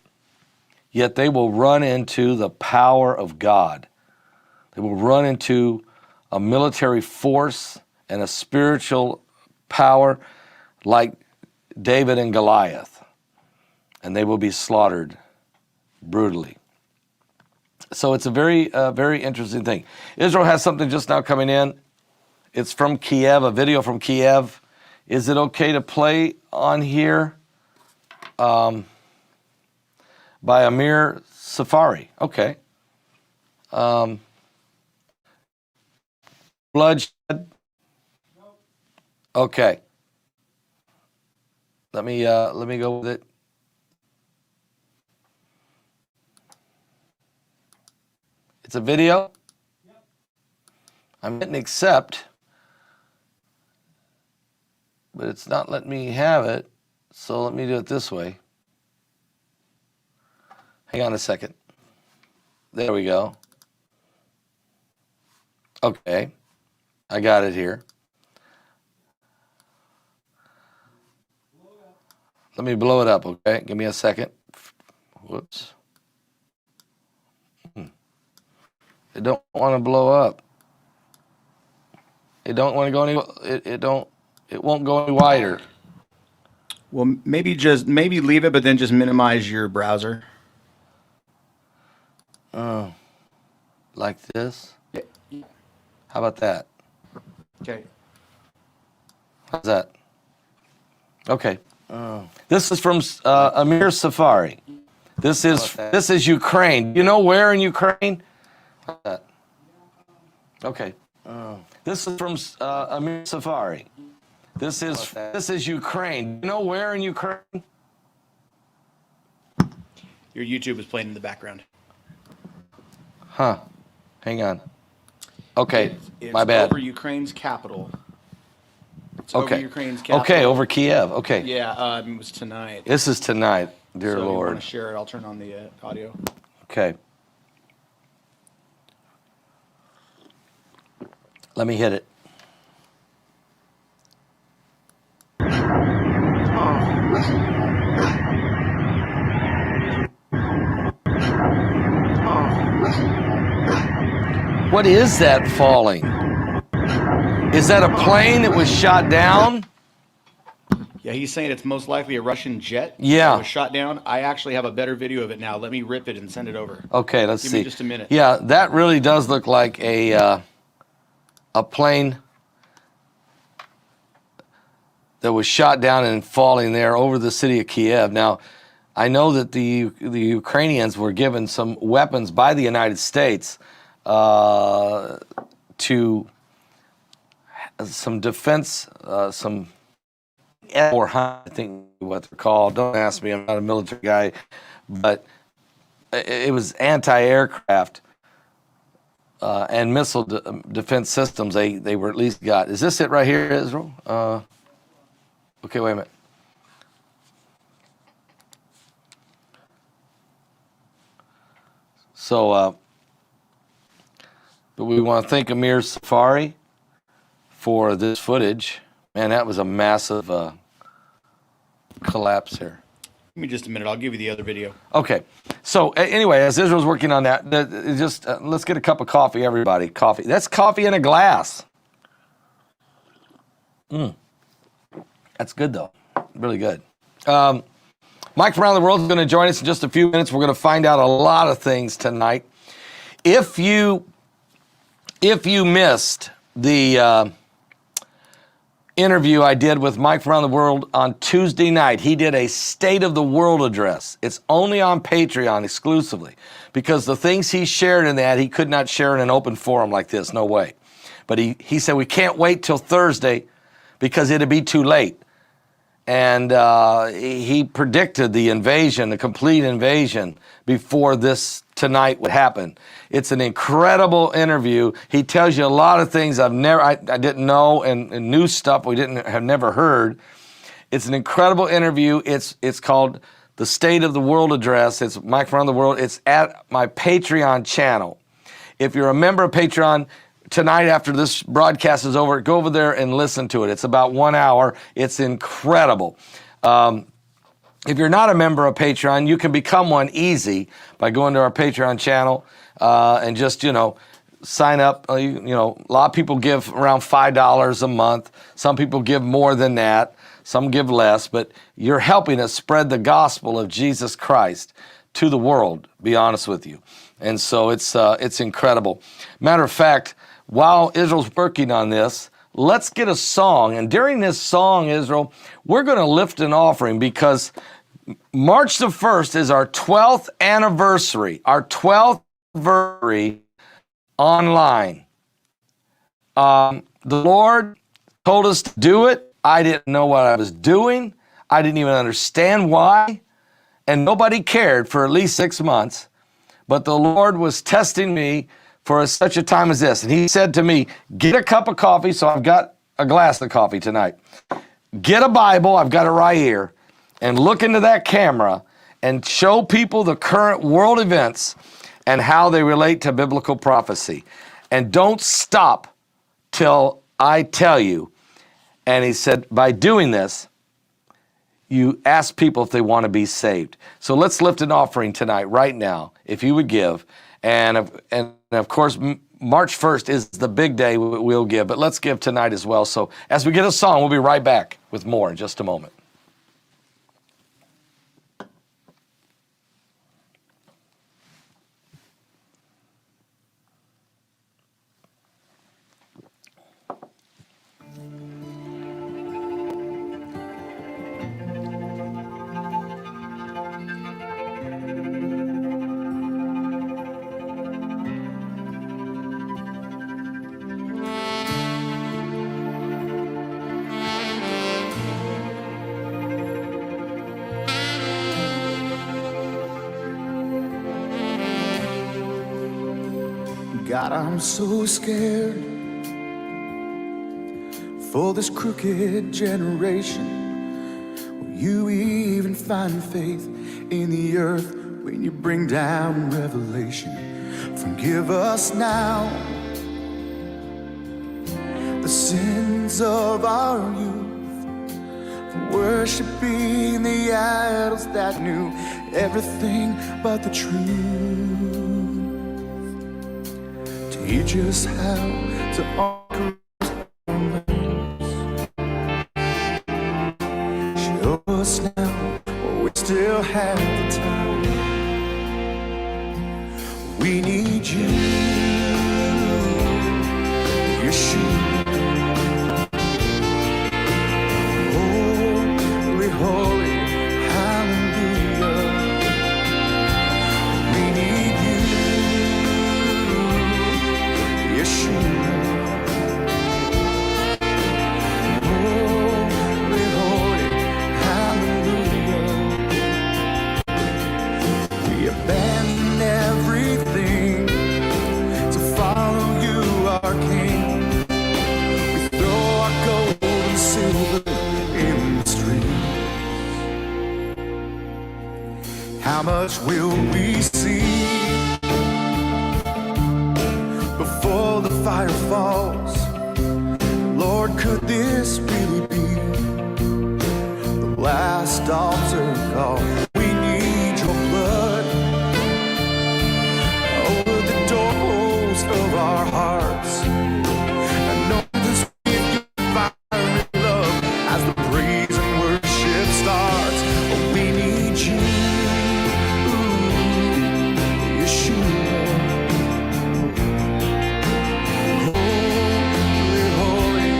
Yet they will run into the power of God. They will run into a military force and a spiritual power like David and Goliath. And they will be slaughtered brutally. So it's a very interesting thing. Israel has something just now coming in. It's from Kiev, a video from Kiev. Is it okay to play on here? By Amir Safari. Okay. Bloodshed. Okay. Let me go with it. It's a video. I'm hitting accept, but it's not letting me have it. So let me do it this way. Hang on a second. There we go. Okay. I got it here. Let me blow it up, okay? Give me a second. Whoops. It don't want to blow up. It don't want to go any. It won't go any wider. Well, maybe leave it, but then just minimize your browser. Oh, like this? Yeah. How about that? Okay. How's that? Okay. This is from Amir Safari. This is Ukraine. You know where in Ukraine? How's that? Okay. This is from Amir Safari. This is Ukraine. Do you know where in Ukraine? Your YouTube is playing in the background. Huh. Hang on. Okay, It's my bad. over Ukraine's capital. It's Okay. over Ukraine's capital. Okay, over Kiev. Okay. Yeah, it was tonight. This is tonight, dear So if you Lord. want to share it, I'll turn on the audio. Okay. Let me hit it. What is that falling? Is that a plane that was shot down? Yeah, he's saying it's most likely a Russian jet. Yeah. That was shot down. I actually have a better video of it now. Let me rip it and send it over. Okay, let's Give see. me just a minute. Yeah, that really does look like a plane that was shot down and falling there over the city of Kiev. Now, I know that the Ukrainians were given some weapons by the United States to some defense, some I think what they're called. Don't ask me, I'm not a military guy, but it was anti-aircraft and missile defense systems. They were at least got. Is this it right here, Israel? Okay, wait a minute. So, but we want to thank Amir Safari for this footage. Man, that was a massive collapse here. Give me just a minute. I'll give you the other video. Okay. So anyway, as Israel's working on that, just let's get a cup of coffee, everybody. Coffee. That's coffee in a glass. That's good, though. Really good. Mike from around the world is going to join us in just a few minutes. We're going to find out a lot of things tonight. If you missed the interview I did with Mike from around the world on Tuesday night, he did a State of the World address. It's only on Patreon exclusively because the things he shared in that he could not share in an open forum like this. No way. But he said we can't wait till Thursday because it'd be too late. And he predicted the invasion, the complete invasion, before this tonight would happen. It's an incredible interview. He tells you a lot of things I didn't know and new stuff we have never heard. It's an incredible interview. It's called the State of the World Address. It's Mike from around the world. It's at my Patreon channel. If you're a member of Patreon, tonight after this broadcast is over, go over there and listen to it. It's about 1 hour. It's incredible. If you're not a member of Patreon, you can become one easy by going to our Patreon channel and just, sign up. A lot of people give around $5 a month. Some people give more than that. Some give less. But you're helping us spread the gospel of Jesus Christ to the world, be honest with you. And so it's incredible. Matter of fact, while Israel's working on this, let's get a song. And during this song, Israel, we're going to lift an offering because March the 1st is our 12th anniversary, online. The Lord told us to do it. I didn't know what I was doing. I didn't even understand why. And nobody cared for at least 6 months. But the Lord was testing me for such a time as this. And he said to me, get a cup of coffee. So I've got a glass of coffee tonight. Get a Bible. I've got it right here. And look into that camera and show people the current world events and how they relate to biblical prophecy. And don't stop till I tell you. And he said, by doing this, you ask people if they want to be saved. So let's lift an offering tonight, right now, if you would give. And of course, March 1st is the big day we'll give, but let's give tonight as well. So as we get a song, we'll be right back with more in just a moment. God, I'm so scared for this crooked generation. Will you even find faith in the earth when you bring down revelation? Forgive us now the sins of our youth, for worshiping the idols that knew everything but the truth. Teach us how to honor our ways. Show us now while we still have the time. We need you, Yeshua. Holy, holy, hallelujah. We need you, Yeshua. Holy, holy, hallelujah. We abandon everything to follow you, our King. We throw our gold and silver in the streets. How much will we see before the fire falls? Lord, could this really be the last altar call? We need your blood over the doors of our hearts. Anoint us with your fiery love as the praise and worship starts. We need you, Yeshua. Holy, holy,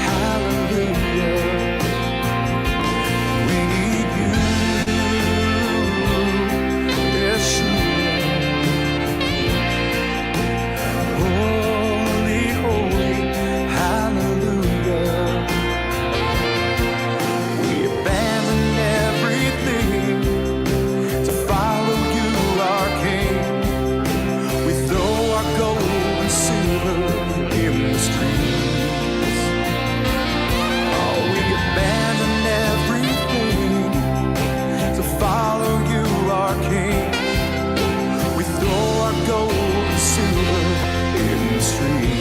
hallelujah. We need you, Yeshua. Holy, holy, hallelujah. We abandon everything to follow you, our King. We throw our gold and silver in the streets. Oh, we abandon everything to follow you, our King. We throw our gold and silver in the streets.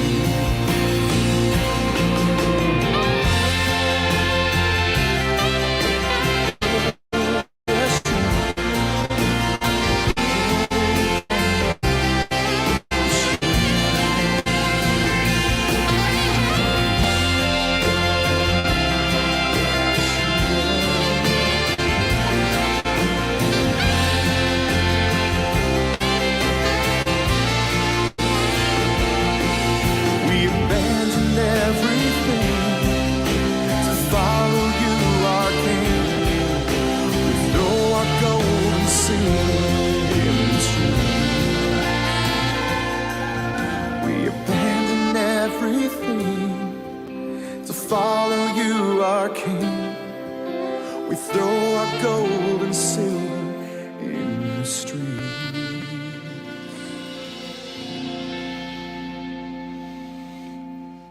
We abandon everything to follow you, our King. We throw our gold and silver in the streets. We abandon everything to follow you, our King. We throw our gold and silver in the streets.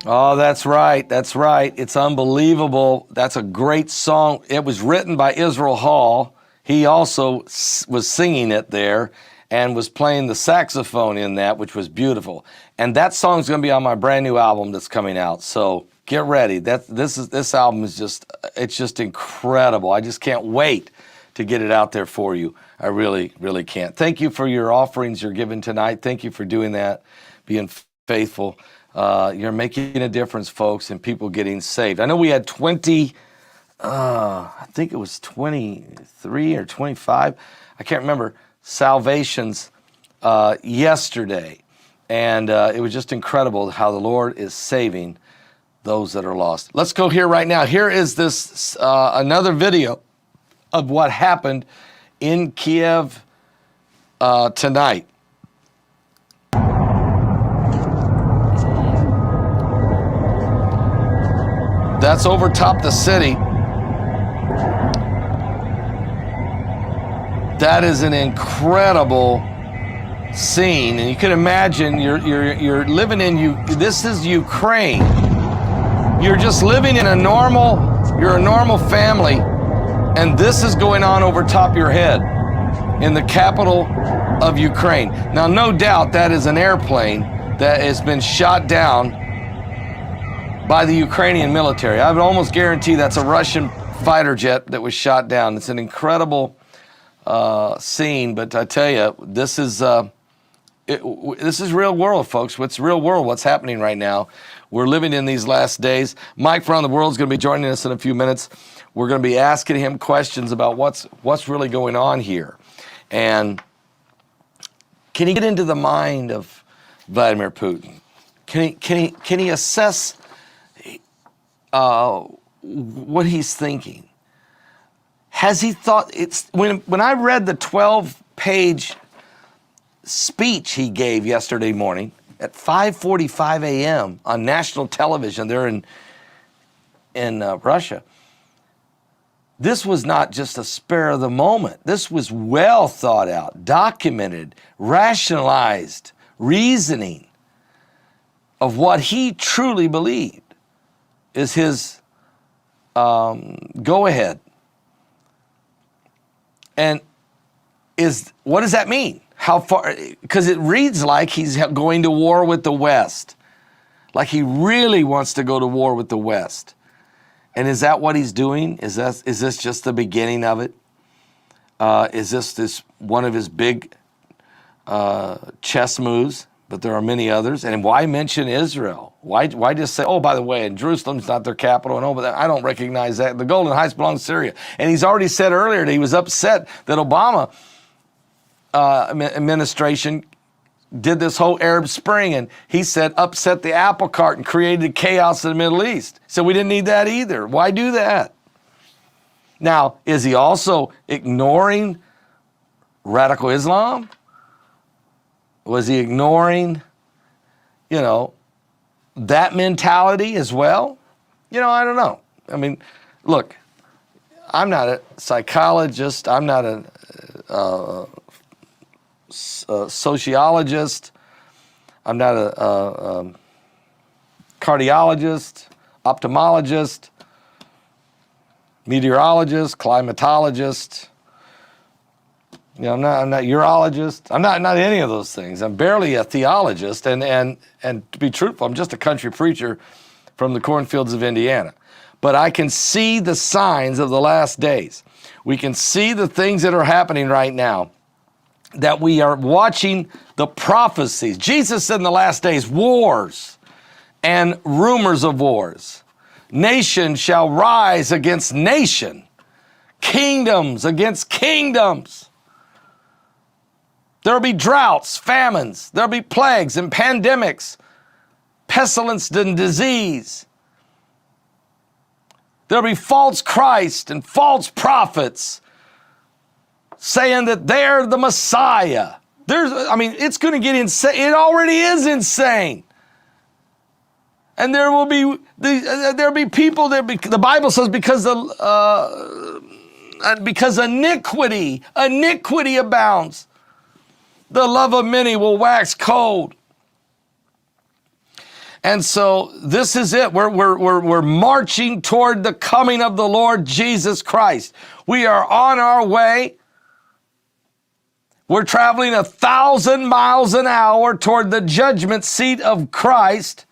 Oh, that's right. That's right. It's unbelievable. That's a great song. It was written by Israel Hall. He also was singing it there and was playing the saxophone in that, which was beautiful. And that song's going to be on my brand new album that's coming out. So get ready. This album is just incredible. I just can't wait to get it out there for you. I really, really can't. Thank you for your offerings you're giving tonight. Thank you for doing that, being faithful. You're making a difference, folks, and people getting saved. I know we had 20, I think it was 23 or 25, I can't remember, salvations yesterday. And it was just incredible how the Lord is saving those that are lost. Let's go here right now. Here is this another video of what happened in Kiev tonight. That's over top the city. That is an incredible scene, and you can imagine you're living in this is Ukraine. You're just living in you're a normal family, and this is going on over top of your head in the capital of Ukraine. Now, no doubt that is an airplane that has been shot down by the Ukrainian military. I would almost guarantee that's a Russian fighter jet that was shot down. It's an incredible scene, but I tell you, this is real world, folks. What's real world? What's happening right now? We're living in these last days. Mike from Around the World is going to be joining us in a few minutes. We're going to be asking him questions about what's really going on here, and can he get into the mind of Vladimir Putin? Can he assess what he's thinking? Has he thought when I read the 12-page speech he gave yesterday morning at 5:45 a.m. on national television there in Russia, this was not just a spur of the moment. This was well thought out, documented, rationalized reasoning of what he truly believed is his go-ahead. And what does that mean? How far? Because it reads like he's going to war with the West, like he really wants to go to war with the West. And is that what he's doing? Is this just the beginning of it? Is this one of his big chess moves? But there are many others. And why mention Israel? Why just say, oh, by the way, and Jerusalem's not their capital, and but I don't recognize that. The Golden Heights belong to Syria. And he's already said earlier that he was upset that Obama administration did this whole Arab Spring, and he said upset the apple cart and created chaos in the Middle East. So we didn't need that either. Why do that? Now, is he also ignoring radical Islam? Was he ignoring, that mentality as well? I don't know. I mean, look, I'm not a psychologist. I'm not a sociologist. I'm not a cardiologist, ophthalmologist, meteorologist, climatologist. I'm not a urologist. I'm not any of those things. I'm barely a theologist, and to be truthful, I'm just a country preacher from the cornfields of Indiana. But I can see the signs of the last days. We can see the things that are happening right now, that we are watching the prophecies. Jesus said in the last days, wars and rumors of wars. Nation shall rise against nation, kingdoms against kingdoms. There will be droughts, famines, there will be plagues and pandemics, pestilence and disease. There will be false Christ and false prophets saying that they're the Messiah. It's going to get insane. It already is insane. And there will be people the Bible says because iniquity abounds, the love of many will wax cold. And so this is it. We're marching toward the coming of the Lord Jesus Christ. We are on our way. We're traveling 1,000 miles an hour toward the judgment seat of Christ.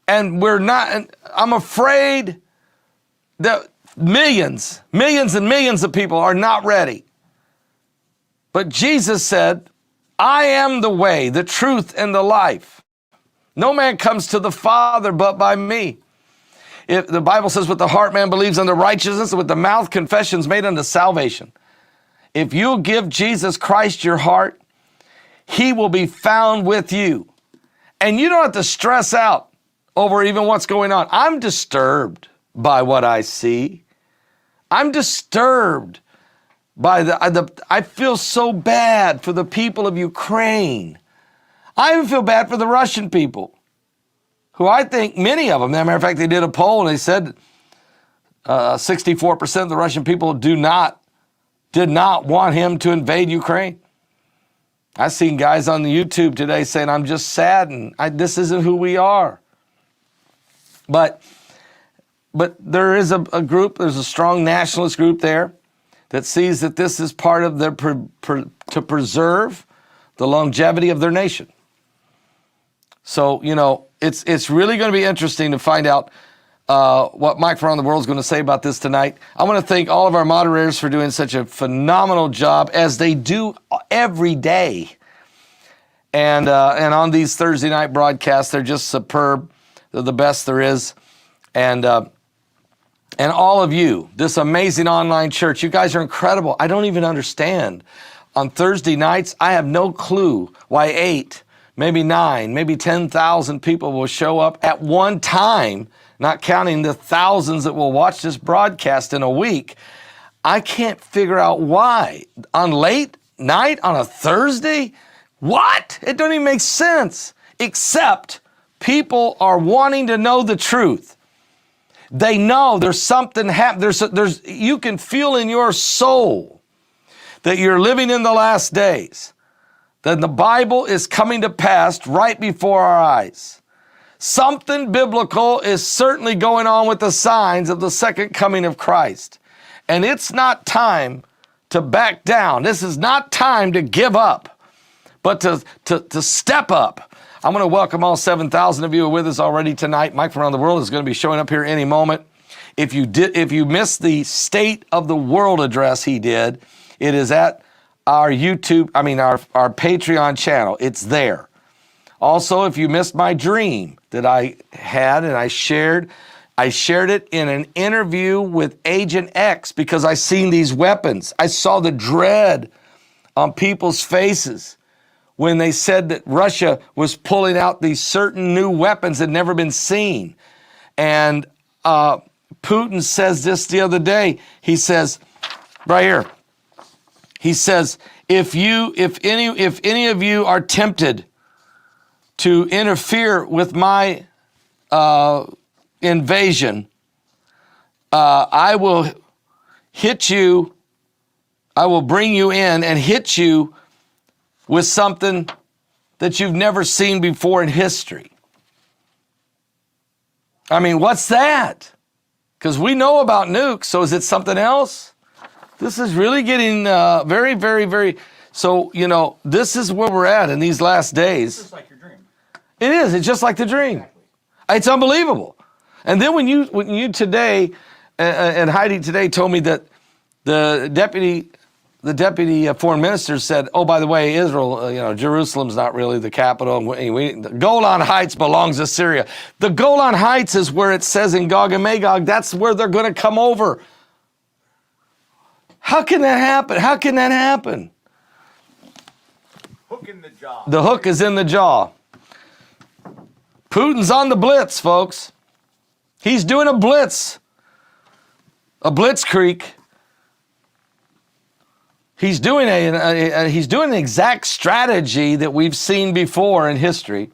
And I'm afraid that millions and millions of people are not ready. But Jesus said, I am the way, the truth, and the life. No man comes to the Father but by me. If the Bible says, with the heart man believes unto righteousness, and with the mouth confession's made unto salvation. If you'll give Jesus Christ your heart, he will be found with you. And you don't have to stress out over even what's going on. I'm disturbed by what I see. I'm disturbed by I feel so bad for the people of Ukraine. I even feel bad for the Russian people, who I think many of them, as a matter of fact, they did a poll and they said 64% of the Russian people did not want him to invade Ukraine. I seen guys on the YouTube today saying, I'm just saddened. This isn't who we are. But there is a group, there's a strong nationalist group there that sees that this is part of their to preserve the longevity of their nation. So, it's really going to be interesting to find out what Mike from around the world is going to say about this tonight. I want to thank all of our moderators for doing such a phenomenal job, as they do every day. And on these Thursday night broadcasts, they're just superb. They're the best there is. And all of you, this amazing online church, you guys are incredible. I don't even understand. On Thursday nights, I have no clue why 8, maybe 9, maybe 10,000 people will show up at one time, not counting the thousands that will watch this broadcast in a week. I can't figure out why. On late night, on a Thursday? What? It don't even make sense. Except people are wanting to know the truth. They know there's something happening. You can feel in your soul that you're living in the last days, that the Bible is coming to pass right before our eyes. Something biblical is certainly going on with the signs of the second coming of Christ. And it's not time to back down. This is not time to give up, but to step up. I'm going to welcome all 7,000 of you who are with us already tonight. Mike from around the world is going to be showing up here any moment. If you missed the State of the World address he did, it is at our our Patreon channel. It's there. Also, if you missed my dream that I had and I shared it in an interview with Agent X, because I seen these weapons. I saw the dread on people's faces when they said that Russia was pulling out these certain new weapons that had never been seen. And Putin says this the other day. He says, right here, he says, if any of you are tempted to interfere with my invasion, I will hit you. I will bring you in and hit you with something that you've never seen before in history. I mean, what's that? Because we know about nukes, so is it something else? This is really getting very, very, very... So, this is where we're at in these last days. It's like your dream. It is. It's just like the dream. Exactly. It's unbelievable. And then when you today, and Heidi today told me that the deputy foreign minister said, oh, by the way, Israel, Jerusalem's not really the capital. The Golan Heights belongs to Syria. The Golan Heights is where it says in Gog and Magog, that's where they're going to come over. How can that happen? How can that happen? Hook in the jaw. The hook is in the jaw. Putin's on the Blitz, folks. He's doing a blitz. A blitzkrieg. He's doing an exact strategy that we've seen before in history.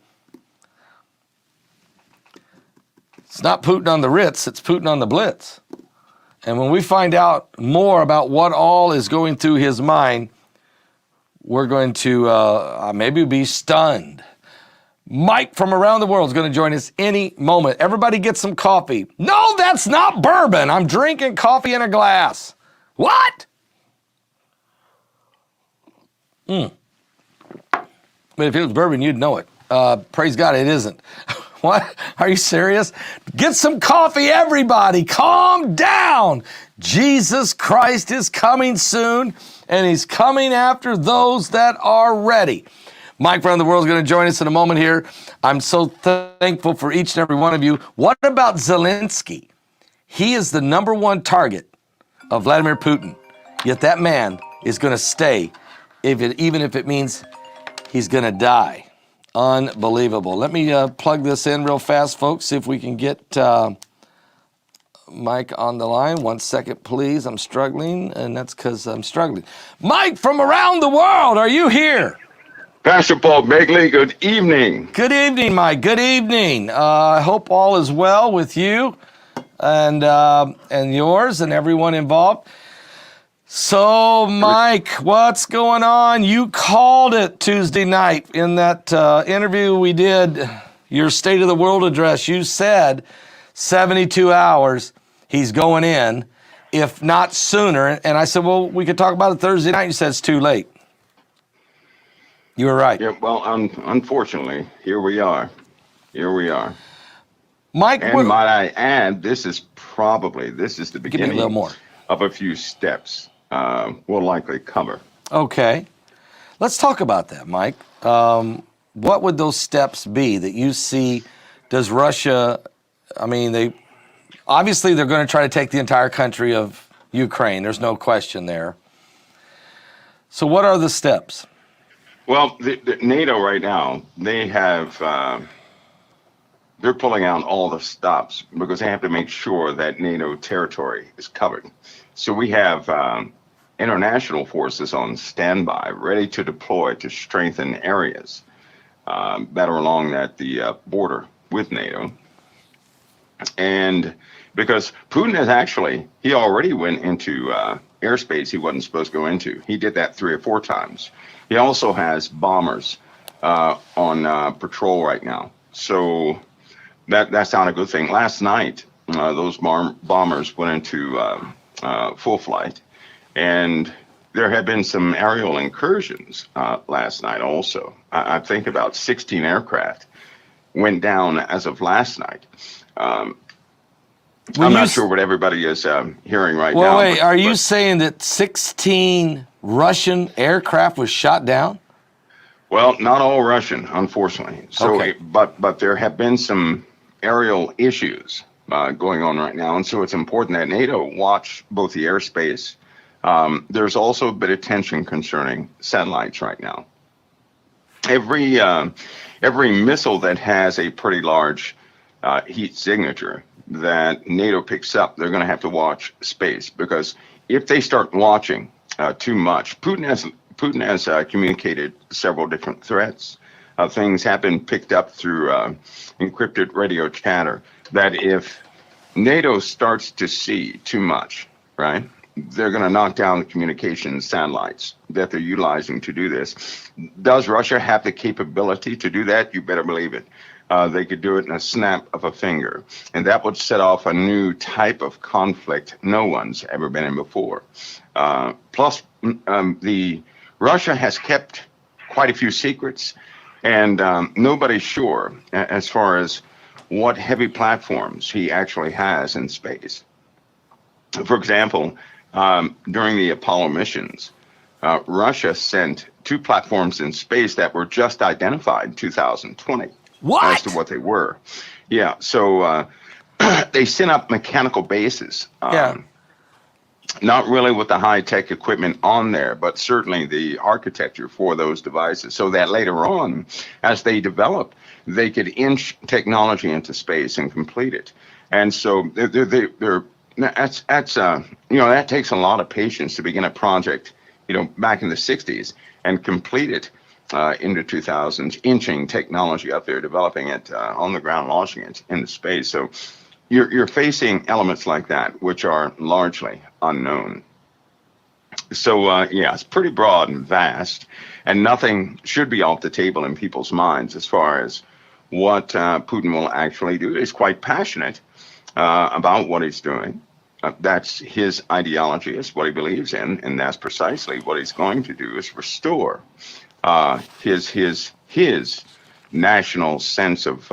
It's not Putin on the Ritz, it's Putin on the Blitz. And when we find out more about what all is going through his mind, we're going to maybe be stunned. Mike from around the world is going to join us any moment. Everybody get some coffee. No, that's not bourbon. I'm drinking coffee in a glass. What? But if it was bourbon, you'd know it. Praise God, it isn't. What? Are you serious? Get some coffee, everybody. Calm down. Jesus Christ is coming soon, and he's coming after those that are ready. Mike from the world is going to join us in a moment here. I'm so thankful for each and every one of you. What about Zelensky? He is the number one target of Vladimir Putin. Yet that man is going to stay, even if it means he's going to die. Unbelievable. Let me plug this in real fast, folks, see if we can get Mike on the line. 1 second, please. I'm struggling, and that's because I'm struggling. Mike from around the world, are you here? Pastor Paul Begley, good evening. Good evening, Mike. Good evening. I hope all is well with you and yours and everyone involved. So, Mike, what's going on? You called it Tuesday night in that interview we did, your State of the World address. You said 72 hours, he's going in, if not sooner. And I said, well, we could talk about it Thursday night. You said it's too late. You were right. Yeah, well, unfortunately, here we are. Mike, And might I add, this is the give me a beginning little more. of a few steps we'll likely cover. Okay. Let's talk about that, Mike. What would those steps be that you see? Does Russia, I mean, they're going to try to take the entire country of Ukraine. There's no question there. So what are the steps? Well, the NATO right now, they have, they're pulling out all the stops because they have to make sure that NATO territory is covered. So we have international forces on standby, ready to deploy to strengthen areas that are along the border with NATO. And because Putin he already went into airspace he wasn't supposed to go into. He did that 3 or 4 times. He also has bombers on patrol right now. So that's not a good thing. Last night, those bombers went into full flight. And there have been some aerial incursions last night also. I think about 16 aircraft went down as of last night. I'm not sure what everybody is hearing right now. Well, wait, are you saying that 16 Russian aircraft was shot down? Well, not all Russian, unfortunately. So, Okay. but there have been some aerial issues going on right now, and so it's important that NATO watch both the airspace. There's also a bit of tension concerning satellites right now. Every missile that has a pretty large heat signature that NATO picks up, they're going to have to watch space, because if they start watching too much, Putin has communicated several different threats. Things have been picked up through encrypted radio chatter that if NATO starts to see too much, right, they're going to knock down the communications satellites that they're utilizing to do this. Does Russia have the capability to do that? You better believe it. They could do it in a snap of a finger, and that would set off a new type of conflict no one's ever been in before. Plus, Russia has kept quite a few secrets, and nobody's sure as far as what heavy platforms he actually has in space. For example, during the Apollo missions, Russia sent 2 platforms in space that were just identified in 2020. What? As to what they were. Yeah, so they sent up mechanical bases. Not really with the high-tech equipment on there, but certainly the architecture for those devices, so that later on, as they develop, they could inch technology into space and complete it. And so that takes a lot of patience to begin a project, back in the 60s and complete it into 2000s, inching technology up there, developing it on the ground, launching it into space. So you're facing elements like that, which are largely unknown. So, it's pretty broad and vast, and nothing should be off the table in people's minds as far as what Putin will actually do. He's quite passionate about what he's doing. That's his ideology, is what he believes in, and that's precisely what he's going to do, is restore his national sense of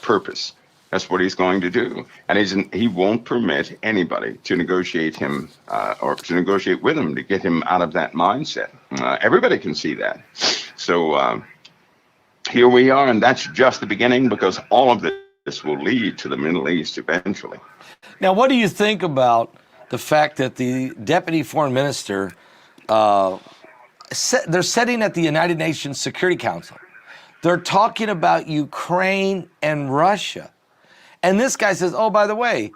purpose. That's what he's going to do, and he won't permit anybody to negotiate him or to negotiate with him to get him out of that mindset. Everybody can see that. So here we are, and that's just the beginning, because all of this will lead to the Middle East eventually. Now, what do you think about the fact that the deputy foreign minister, they're sitting at the United Nations Security Council. They're talking about Ukraine and Russia. And this guy says, oh, by the way,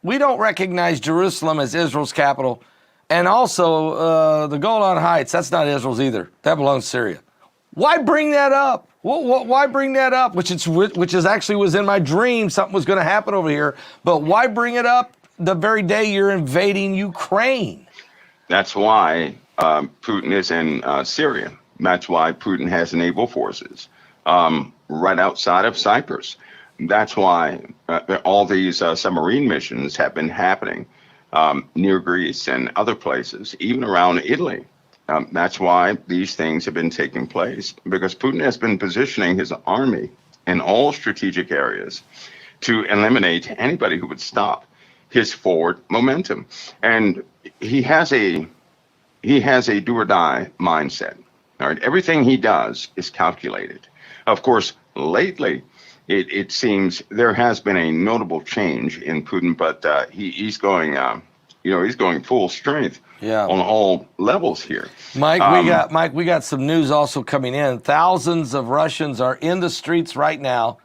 we don't recognize Jerusalem as Israel's capital. And also the Golan Heights, that's not Israel's either. That belongs to Syria. Why bring that up? Why bring that up? Which actually was in my dream. Something was going to happen over here. But why bring it up the very day you're invading Ukraine? That's why Putin is in Syria. That's why Putin has naval forces right outside of Cyprus. That's why all these submarine missions have been happening near Greece and other places, even around Italy. That's why these things have been taking place, because Putin has been positioning his army in all strategic areas to eliminate anybody who would stop his forward momentum. And he has a do or die mindset. All right, everything he does is calculated. Of course, lately it seems there has been a notable change in Putin, but he's going he's going full strength on all levels here. Mike, we got some news also coming in. Thousands of Russians are in the streets right now.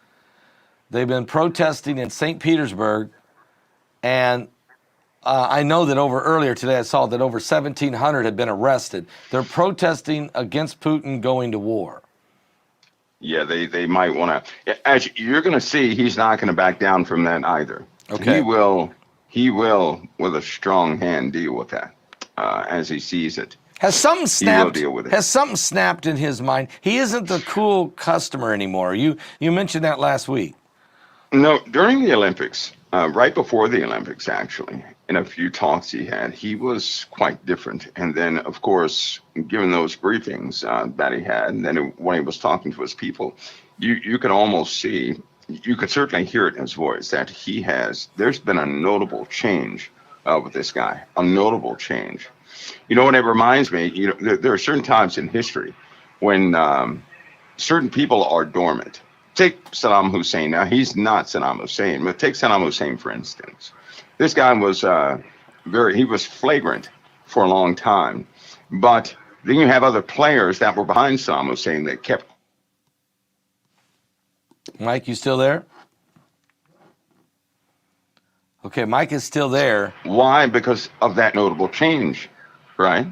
They've been protesting in St. Petersburg, and I know that earlier today I saw that over 1,700 had been arrested. They're protesting against Putin going to war. Yeah, they might want to. As you're going to see, he's not going to back down from that either. Okay. He will, with a strong hand, deal with that as he sees it. Has something snapped? He will deal with it. Has something snapped in his mind? He isn't the cool customer anymore. You mentioned that last week. No, during the Olympics, right before the Olympics, actually, in a few talks he had, he was quite different. And then, of course, given those briefings that he had, and then when he was talking to his people, you could almost see, you could certainly hear it in his voice that there's been a notable change with this guy, a notable change. You know what it reminds me? There are certain times in history when certain people are dormant. Take Saddam Hussein. Now, he's not Saddam Hussein, but take Saddam Hussein, for instance. This guy was he was flagrant for a long time. But then you have other players that were behind Saddam Hussein that kept. Mike, you still there? Okay, Mike is still there. Why? Because of that notable change, right?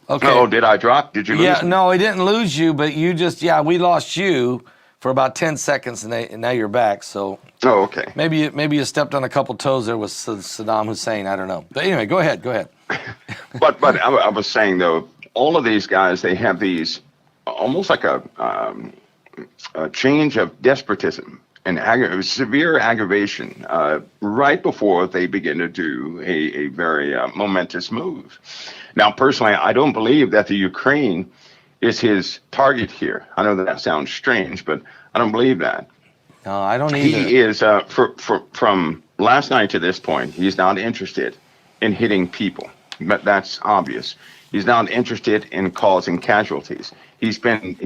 Okay. Oh, did I drop? Did you lose me? Yeah, no, I didn't lose you, but we lost you for about 10 seconds, and now you're back. So Oh, okay. maybe you stepped on a couple toes there with Saddam Hussein. I don't know. But anyway, go ahead. But I was saying, though, all of these guys, they have these almost like a change of despotism and severe aggravation right before they begin to do a very momentous move. Now, personally, I don't believe that the Ukraine is his target here. I know that sounds strange, but I don't believe that. No, I don't either. He is, from last night to this point, he's not interested in hitting people. But that's obvious. He's not interested in causing casualties. He's been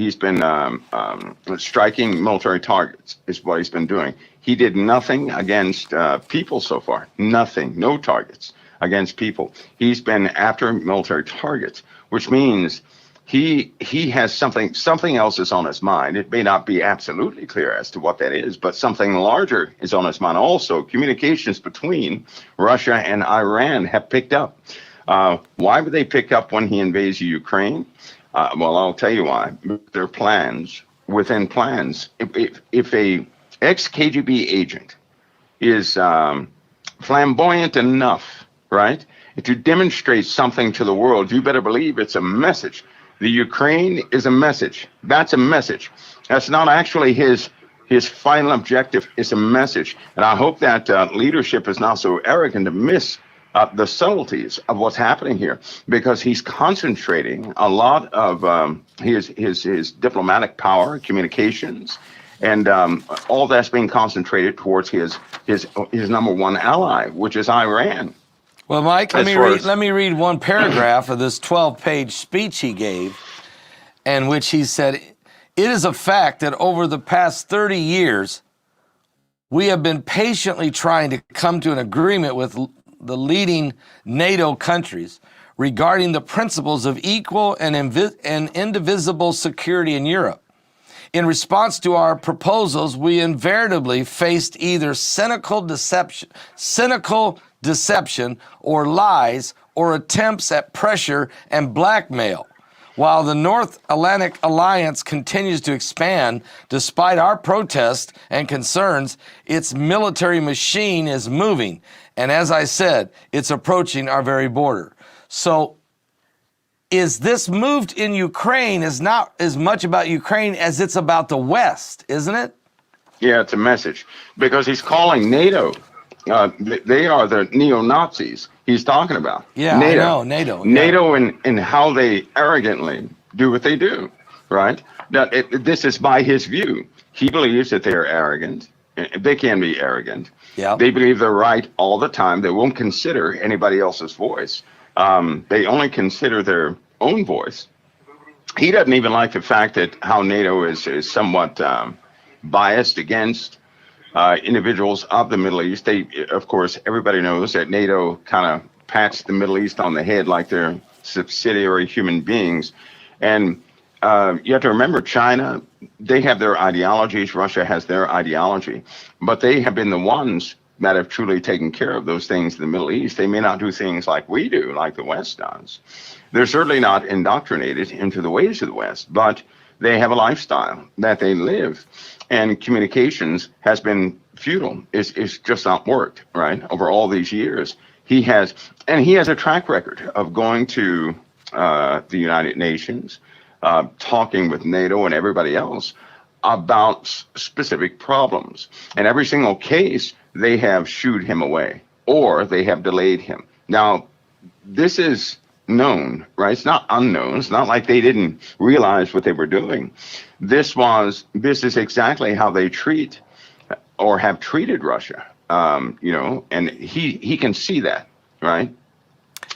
striking military targets is what he's been doing. He did nothing against people so far. Nothing, no targets against people. He's been after military targets, which means he has something else is on his mind. It may not be absolutely clear as to what that is, but something larger is on his mind also. Communications between Russia and Iran have picked up. Why would they pick up when he invades Ukraine? Well, I'll tell you why. There are plans within plans. If a ex-KGB agent is flamboyant enough, right, to demonstrate something to the world, you better believe it's a message. The Ukraine is a message. That's a message. That's not actually his final objective. It's a message. And I hope that leadership is not so arrogant to miss the subtleties of what's happening here, because he's concentrating a lot of his diplomatic power, communications, and all that's being concentrated towards his number one ally, which is Iran. Well, Mike, let me read one paragraph of this 12-page speech he gave, in which he said, "It is a fact that over the past 30 years, we have been patiently trying to come to an agreement with the leading NATO countries regarding the principles of equal and indivisible security in Europe. In response to our proposals, we invariably faced either cynical deception or lies or attempts at pressure and blackmail. While the North Atlantic Alliance continues to expand despite our protests and concerns, its military machine is moving. And as I said, it's approaching our very border." So is this moved in Ukraine is not as much about Ukraine as it's about the West, isn't it? Yeah, it's a message because he's calling NATO. They are the neo-Nazis he's talking about. Yeah, NATO. I know, NATO. Yeah. NATO and how they arrogantly do what they do, right? This is by his view. He believes that they are arrogant. They can be arrogant. Yeah. They believe they're right all the time. They won't consider anybody else's voice. They only consider their own voice. He doesn't even like the fact that how NATO is somewhat biased against individuals of the Middle East. They, of course, everybody knows that NATO kind of pats the Middle East on the head like they're subsidiary human beings. And you have to remember, China, they have their ideologies. Russia has their ideology. But they have been the ones that have truly taken care of those things in the Middle East. They may not do things like we do, like the West does. They're certainly not indoctrinated into the ways of the West, but they have a lifestyle that they live. And communications has been futile. It's just not worked, right? Over all these years. He has a track record of going to the United Nations, talking with NATO and everybody else about specific problems. And every single case, they have shooed him away or they have delayed him. Now, this is known, right? It's not unknown. It's not like they didn't realize what they were doing. This is exactly how they treat or have treated Russia, and he can see that, right?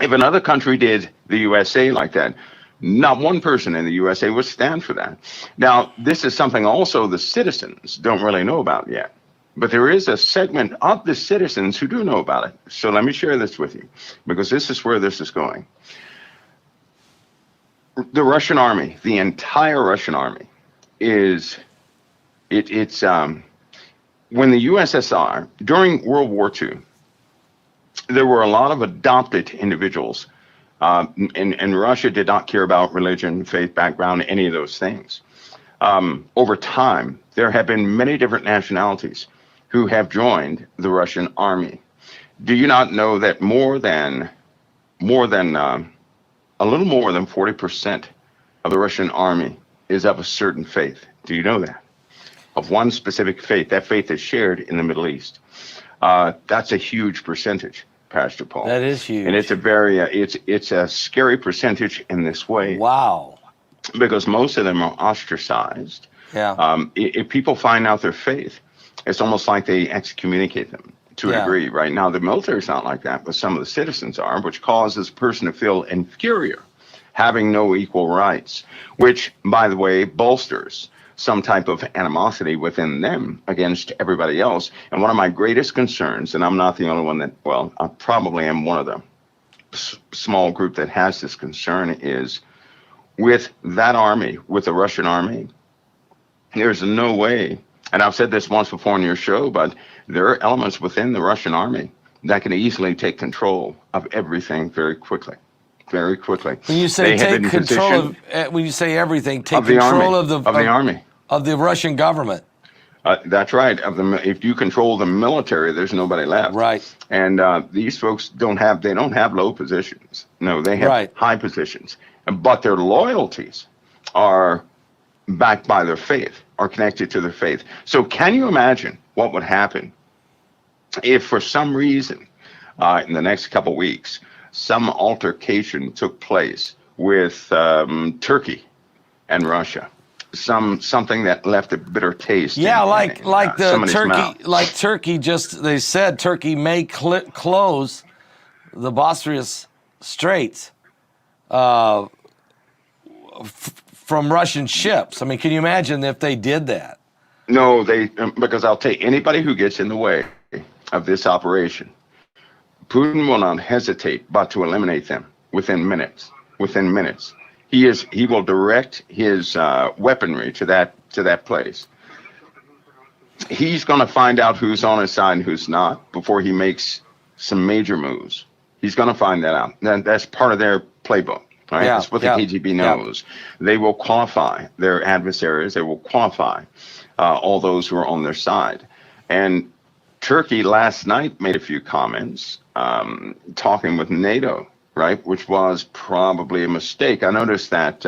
If another country did the USA like that, not one person in the USA would stand for that. Now, this is something also the citizens don't really know about yet. But there is a segment of the citizens who do know about it. So let me share this with you, because this is where this is going. The Russian army, the entire Russian army, when the USSR, during World War II, there were a lot of adopted individuals, and Russia did not care about religion, faith, background, any of those things. Over time, there have been many different nationalities who have joined the Russian army. Do you not know that a little more than 40% of the Russian army is of a certain faith? Do you know that? Of one specific faith. That faith is shared in the Middle East. That's a huge percentage, Pastor Paul. That is huge. And it's a very, it's a scary percentage in this way. Wow. Because most of them are ostracized. Yeah. If people find out their faith, it's almost like they excommunicate them to a degree. Right now, the military is not like that, but some of the citizens are, which causes a person to feel inferior, having no equal rights, which, by the way, bolsters some type of animosity within them against everybody else. And one of my greatest concerns, and I'm not the only one that, well, I probably am one of the small group that has this concern, is with that army, with the Russian army, there's no way, and I've said this once before on your show, but there are elements within the Russian army that can easily take control of everything very quickly. Very quickly. When you say take control of, when you say everything, take control of the army, of the Russian government. That's right. If you control the military, there's nobody left. Right. And these folks don't have low positions. No, they have high positions. But their loyalties are backed by their faith, are connected to their faith. So can you imagine what would happen if for some reason in the next couple weeks, some altercation took place with Turkey and Russia? Something that left a bitter taste. Yeah, like Turkey just, they said Turkey may close the Bosphorus Straits from Russian ships. I mean, can you imagine if they did that? No, because I'll tell you, anybody who gets in the way of this operation, Putin will not hesitate but to eliminate them within minutes. Within minutes. He will direct his weaponry to that place. He's going to find out who's on his side and who's not before he makes some major moves. He's going to find that out. That's part of their playbook, right? That's what the KGB knows. They will qualify their adversaries. They will qualify all those who are on their side. And Turkey last night made a few comments talking with NATO right? Which was probably a mistake. I noticed that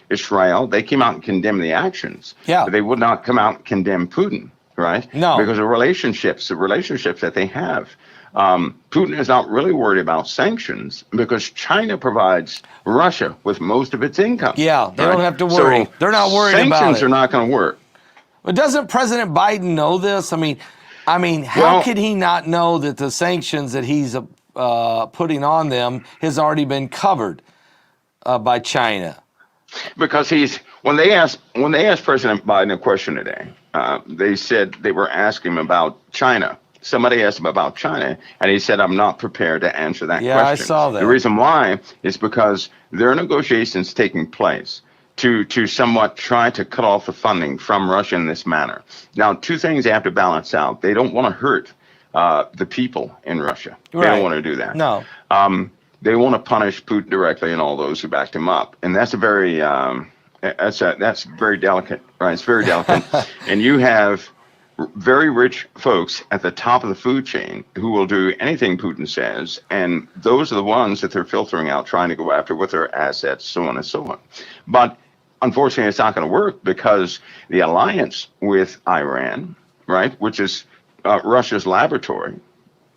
Israel, they came out and condemned the actions, but they would not come out and condemn Putin, right? No. Because the relationships that they have. Putin is not really worried about sanctions because China provides Russia with most of its income. Yeah, they don't have to worry. So they're not worried about it. Sanctions are not going to work. But doesn't President Biden know this? I mean, how could he not know that the sanctions that he's putting on them has already been covered by China? Because when they asked President Biden a question today, they said they were asking him about China. Somebody asked him about China, and he said, "I'm not prepared to answer that question." Yeah, I saw that. The reason why is because there are negotiations taking place to somewhat try to cut off the funding from Russia in this manner. Now, two things they have to balance out. They don't want to hurt the people in Russia. They don't want to do that. No. They want to punish Putin directly and all those who backed him up, and that's a very that's very delicate, right? It's very delicate, and you have very rich folks at the top of the food chain who will do anything Putin says, and those are the ones that they're filtering out, trying to go after with their assets, so on and so on. But unfortunately, it's not going to work because the alliance with Iran, right, which is Russia's laboratory.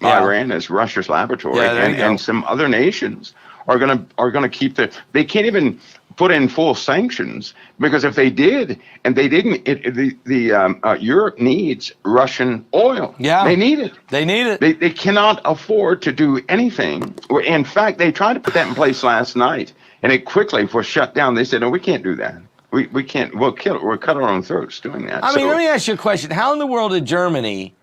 Yeah. Iran is Russia's laboratory, Yeah, there you go. and some other nations are gonna keep they can't even put in full sanctions because if they did and they didn't, Europe needs Russian oil. Yeah, they need it. They need it. They cannot afford to do anything. In fact, they tried to put that in place last night, and it quickly was shut down. They said, "No, we can't do that. We can't. We'll cut our own throats doing that." I mean, let me ask you a question. How in the world did Germany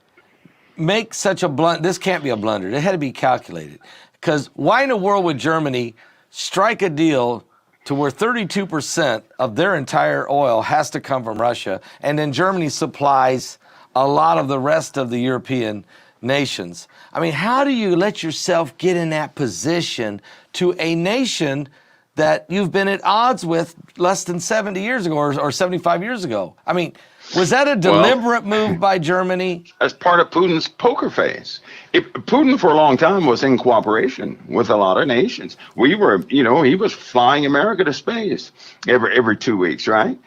make such a blunder? This can't be a blunder. It had to be calculated. Because why in the world would Germany strike a deal to where 32% of their entire oil has to come from Russia, and then Germany supplies a lot of the rest of the European nations? I mean, how do you let yourself get in that position to a nation that you've been at odds with less than 70 years ago or 75 years ago? I mean, was that a deliberate move by Germany? As part of Putin's poker face. Putin for a long time was in cooperation with a lot of nations. We were, he was flying America to space every 2 weeks, right?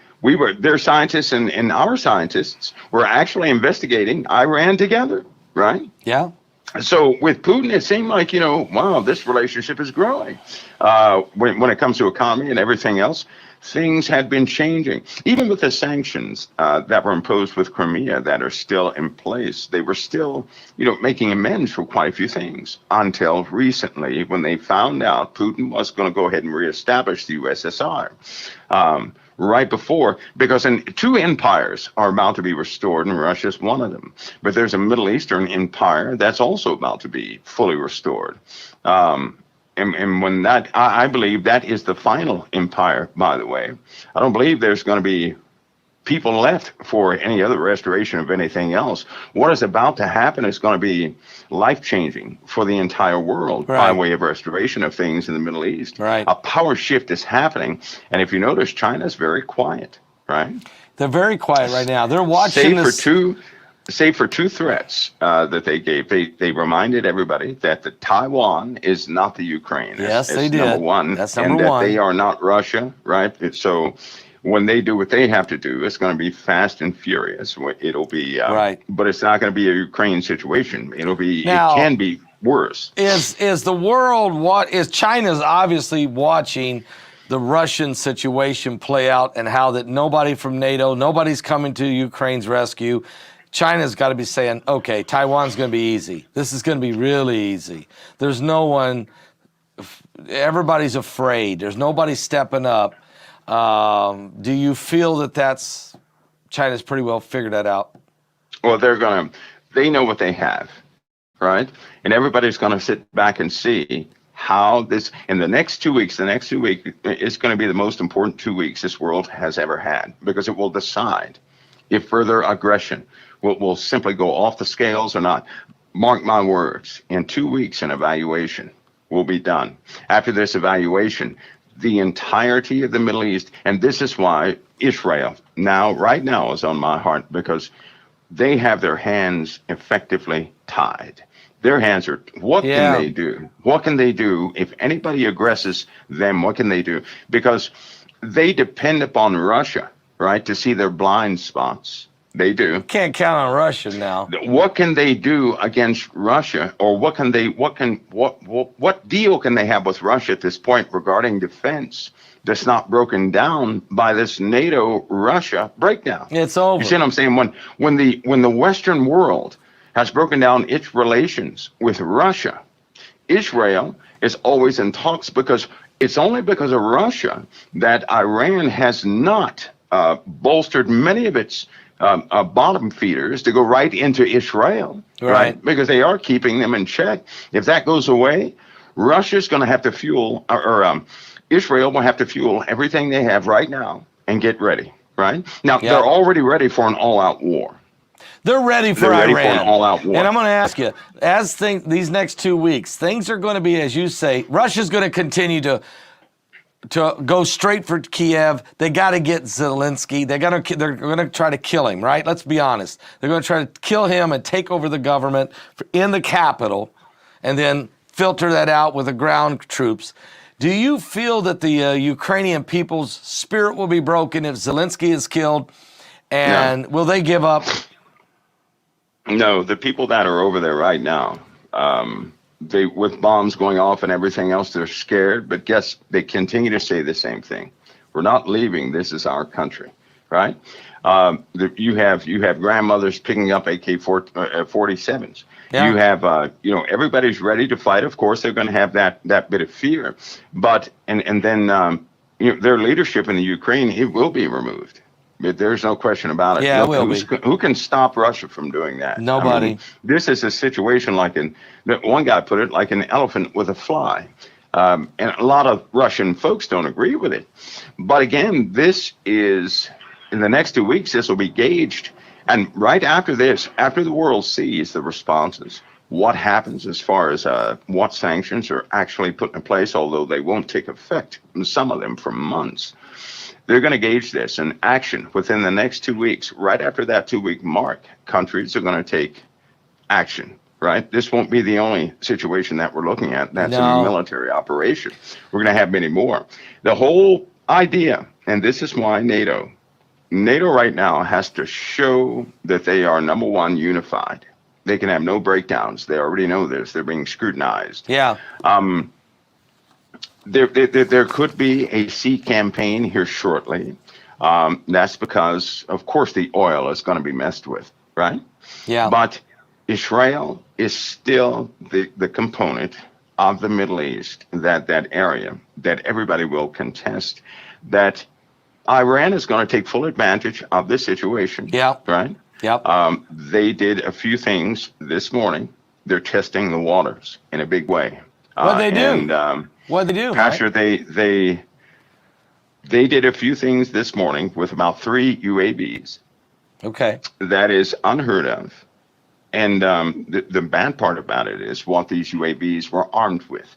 Their scientists and our scientists were actually investigating Iran together, right? Yeah. So with Putin, it seemed like, wow, this relationship is growing. When it comes to economy and everything else, things had been changing. Even with the sanctions that were imposed with Crimea that are still in place, they were still, making amends for quite a few things until recently when they found out Putin was going to go ahead and reestablish the USSR. Right before, because two empires are about to be restored, and Russia's one of them. But there's a Middle Eastern empire that's also about to be fully restored. And when that, I believe that is the final empire, by the way. I don't believe there's going to be people left for any other restoration of anything else. What is about to happen is going to be life-changing for the entire world by way of restoration of things in the Middle East. Right. A power shift is happening. And if you notice, China's very quiet, right? They're very quiet right now. They're watching Save for two threats that they gave. They reminded everybody that the Taiwan is not the Ukraine. Yes, they did. Number one. That's number and that one. they are not Russia, right? So when they do what they have to do, it's going to be fast and furious. It'll be right. But it's not going to be a Ukraine situation. It can be worse. Is the world China's obviously watching the Russian situation play out and how that nobody from NATO, nobody's coming to Ukraine's rescue. China's got to be saying, okay, Taiwan's going to be easy. This is going to be really easy. There's no one, everybody's afraid. There's nobody stepping up. Do you feel that China's pretty well figured that out? Well, they know what they have, right? And everybody's going to sit back and see how this, in the next 2 weeks, is going to be the most important 2 weeks this world has ever had, because it will decide if further aggression will simply go off the scales or not. Mark my words, in 2 weeks, an evaluation will be done. After this evaluation, the entirety of the Middle East, and this is why Israel right now is on my heart, because they have their hands effectively tied. Their hands are, what Yeah. can they do? What can they do if anybody aggresses them? What can they do? Because they depend upon Russia, right, to see their blind spots. They do. Can't count on Russia now. What can they do against Russia, or what deal can they have with Russia at this point regarding defense that's not broken down by this NATO Russia breakdown? It's over. You see what I'm saying? When the Western world has broken down its relations with Russia, Israel is always in talks, because it's only because of Russia that Iran has not bolstered many of its bottom feeders to go right into Israel, right? Because they are keeping them in check. If that goes away, Russia's going to have to fuel, or Israel will have to fuel everything they have right now and get ready, right? Now, they're already ready for an all-out war. They're ready for They're ready Iran. for an all-out war. And I'm going to ask you, as these next 2 weeks, things are going to be, as you say, Russia's going to continue to go straight for Kiev. They got to get Zelensky. They're going to try to kill him, right? Let's be honest. They're going to try to kill him and take over the government in the capital, and then filter that out with the ground troops. Do you feel that the Ukrainian people's spirit will be broken if Zelensky is killed? And will they give up? No, the people that are over there right now, they, with bombs going off and everything else, they're scared. But guess they continue to say the same thing: we're not leaving. This is our country, right? You have grandmothers picking up AK-47s. Yeah. You have everybody's ready to fight. Of course, they're going to have that bit of fear, but and then their leadership in the Ukraine, it will be removed. There's no question about it. Yeah, Look, who can stop Russia from doing that? Nobody. I mean, this is a situation like one guy put it, like an elephant with a fly. And a lot of Russian folks don't agree with it. But again, this is, in the next 2 weeks, this will be gauged. And right after this, after the world sees the responses, what happens as far as what sanctions are actually put in place, although they won't take effect, some of them for months. They're going to gauge this in action within the next 2 weeks. Right after that 2-week mark, countries are going to take action, right? This won't be the only situation that we're looking at. That's a military operation. We're going to have many more. The whole idea, and this is why NATO right now has to show that they are, number one, unified. They can have no breakdowns. They already know this. They're being scrutinized. Yeah. There could be a sea campaign here shortly. That's because, of course, the oil is going to be messed with, right? Yeah. But Israel is still the component of the Middle East, that area that everybody will contest, that Iran is going to take full advantage of this situation. Yeah. Right? Yep. They did a few things this morning. They're testing the waters in a big way. What'd they do? And, What'd they do, Pastor, Mike? they did a few things this morning with about 3 UAVs. Okay. That is unheard of. And the bad part about it is what these UAVs were armed with.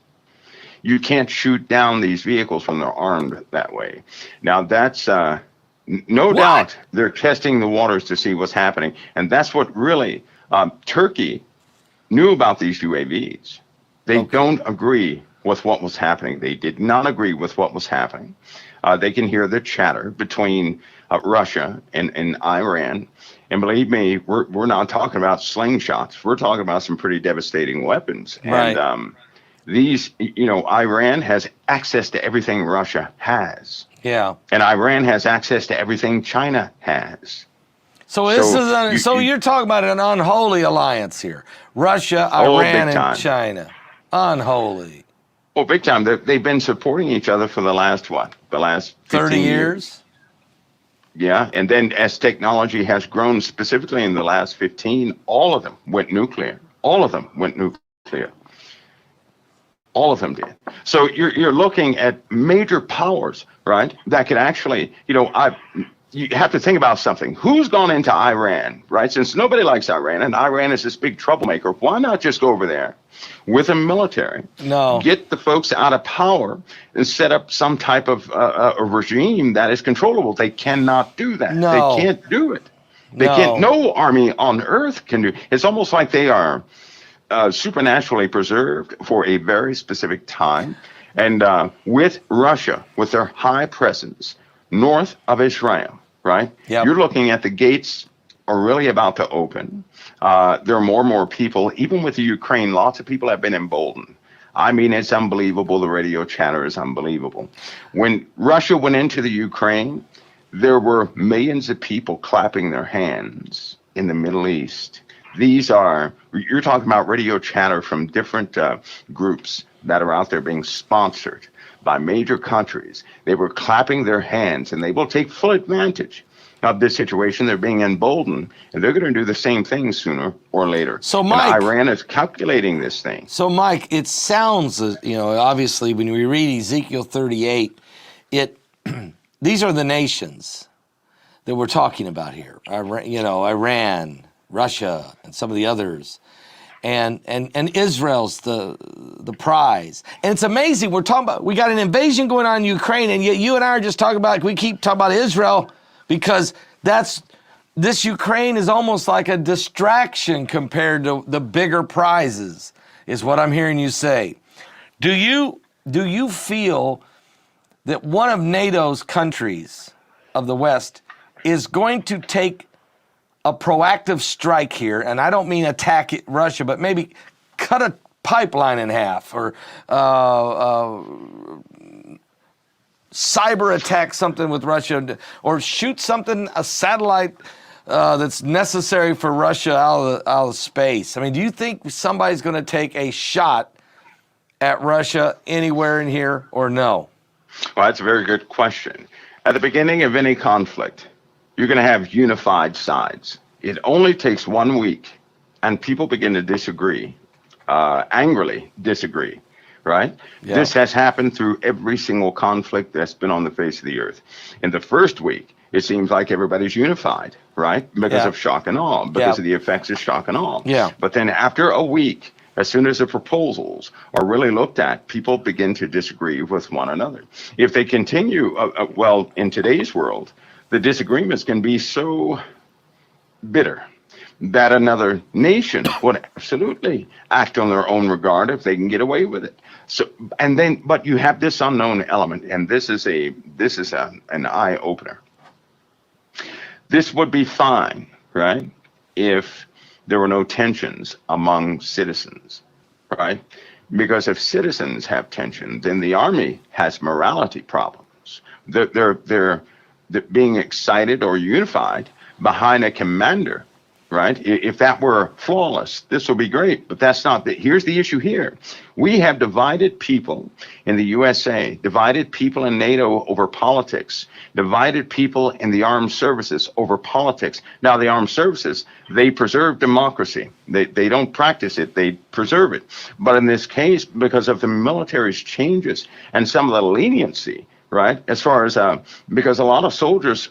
You can't shoot down these vehicles when they're armed that way. Now, that's no doubt they're testing the waters to see what's happening. And that's what really Turkey knew about these UAVs. They don't agree with what was happening. They did not agree with what was happening. They can hear the chatter between Russia and Iran. And believe me, we're not talking about slingshots. We're talking about some pretty devastating weapons. Right. And these, Iran has access to everything Russia has. Yeah. And Iran has access to everything China has. So you're talking about an unholy alliance here. Russia, Iran, and China. Unholy. Well, big time. They've been supporting each other for the last, what? The last 30 years? Yeah. And then as technology has grown, specifically in the last 15, all of them went nuclear. All of them went nuclear. All of them did. So you're looking at major powers, right? That could actually, you have to think about something. Who's gone into Iran, right? Since nobody likes Iran, and Iran is this big troublemaker, why not just go over there with a military? No. Get the folks out of power and set up some type of a regime that is controllable. They cannot do that. No. They can't do it. They can't. No army on earth can do. It's almost like they are supernaturally preserved for a very specific time. And with Russia, with their high presence north of Israel, right? Yep. You're looking at the gates are really about to open. There are more and more people, even with the Ukraine, lots of people have been emboldened. I mean, it's unbelievable. The radio chatter is unbelievable. When Russia went into the Ukraine, there were millions of people clapping their hands in the Middle East. You're talking about radio chatter from different groups that are out there being sponsored by major countries. They were clapping their hands, and they will take full advantage of this situation. They're being emboldened, and they're going to do the same thing sooner or later. So, Mike, and Iran is calculating this thing. So, Mike, it sounds, obviously, when we read Ezekiel 38, these are the nations that we're talking about here. Iran, Russia, and some of the others. And Israel's the prize. And it's amazing. We got an invasion going on in Ukraine, and yet you and I are just talking about, we keep talking about Israel because this Ukraine is almost like a distraction compared to the bigger prizes, is what I'm hearing you say. Do you feel that one of NATO's countries of the West is going to take a proactive strike here, and I don't mean attack Russia, but maybe cut a pipeline in half or cyber attack something with Russia, or shoot a satellite that's necessary for Russia out of space? I mean, do you think somebody's going to take a shot at Russia anywhere in here, or no? Well, that's a very good question. At the beginning of any conflict, you're going to have unified sides. It only takes 1 week, and people begin to disagree, angrily disagree, right? Yeah. This has happened through every single conflict that's been on the face of the earth. In the first week, it seems like everybody's unified, right? Because of shock and awe, because of the effects of shock and awe. Yeah. But then after a week, as soon as the proposals are really looked at, people begin to disagree with one another. If they continue, in today's world, the disagreements can be so bitter that another nation would absolutely act on their own regard if they can get away with it. So, but you have this unknown element, and this is an eye opener. This would be fine, right, if there were no tensions among citizens, right? Because if citizens have tension, then the army has morality problems. They're being excited or unified behind a commander, right? If that were flawless, this would be great, but that's not. Here's the issue here. We have divided people in the USA, divided people in NATO over politics, divided people in the armed services over politics. Now, the armed services, they preserve democracy. They don't practice it, they preserve it. But in this case, because of the military's changes and some of the leniency, right, as far as, because a lot of soldiers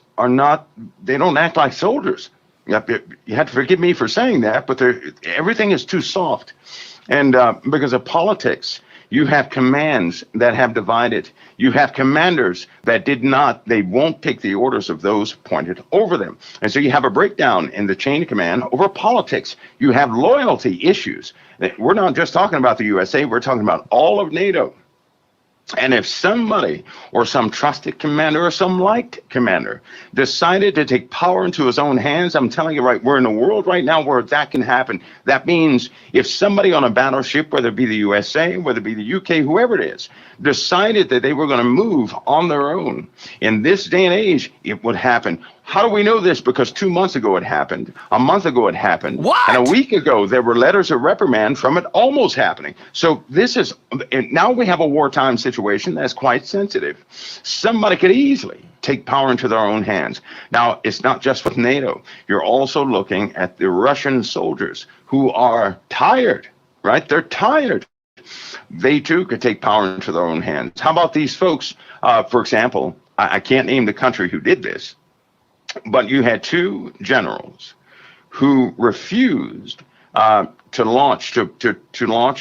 they don't act like soldiers. You have to forgive me for saying that, but everything is too soft. And because of politics, you have commands that have divided. You have commanders that they won't take the orders of those appointed over them. And so you have a breakdown in the chain of command over politics. You have loyalty issues. We're not just talking about the USA, we're talking about all of NATO. And if somebody or some trusted commander or some liked commander decided to take power into his own hands, I'm telling you, right, we're in a world right now where that can happen. That means if somebody on a battleship, whether it be the USA, whether it be the UK, whoever it is, decided that they were going to move on their own, in this day and age, it would happen. How do we know this? Because 2 months ago it happened. A month ago it happened. What? And a week ago there were letters of reprimand from it almost happening. So now we have a wartime situation that's quite sensitive. Somebody could easily take power into their own hands. Now, it's not just with NATO. You're also looking at the Russian soldiers who are tired, right? They're tired. They too could take power into their own hands. How about these folks? For example, I can't name the country who did this, but you had 2 generals who refused to launch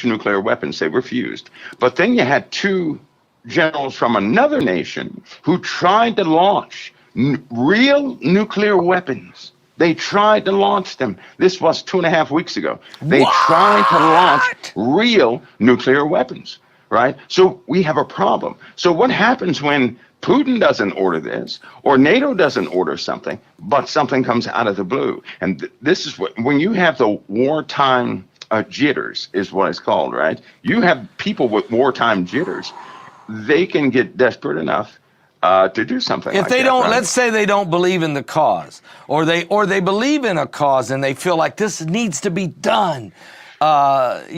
nuclear weapons. They refused. But then you had 2 generals from another nation who tried to launch real nuclear weapons. They tried to launch them. This was 2.5 weeks ago. They What? tried to launch real nuclear weapons, right? So we have a problem. So what happens when Putin doesn't order this, or NATO doesn't order something, but something comes out of the blue? And this is what, when you have the wartime jitters, is what it's called, right? You have people with wartime jitters. They can get desperate enough to do something If like they that, don't, right? let's say they don't believe in the cause, or they believe in a cause and they feel like this needs to be done.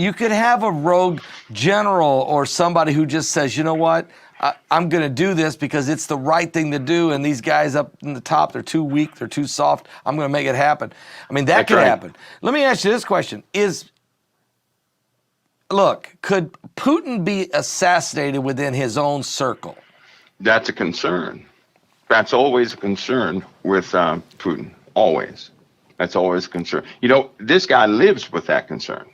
You could have a rogue general or somebody who just says, you know what, I'm going to do this because it's the right thing to do, and these guys up in the top, they're too weak, they're too soft, I'm going to make it happen. I mean, that That's could right. happen. Let me ask you this question. Look, could Putin be assassinated within his own circle? That's a concern. That's always a concern with Putin. Always. That's always a concern. You know, this guy lives with that concern.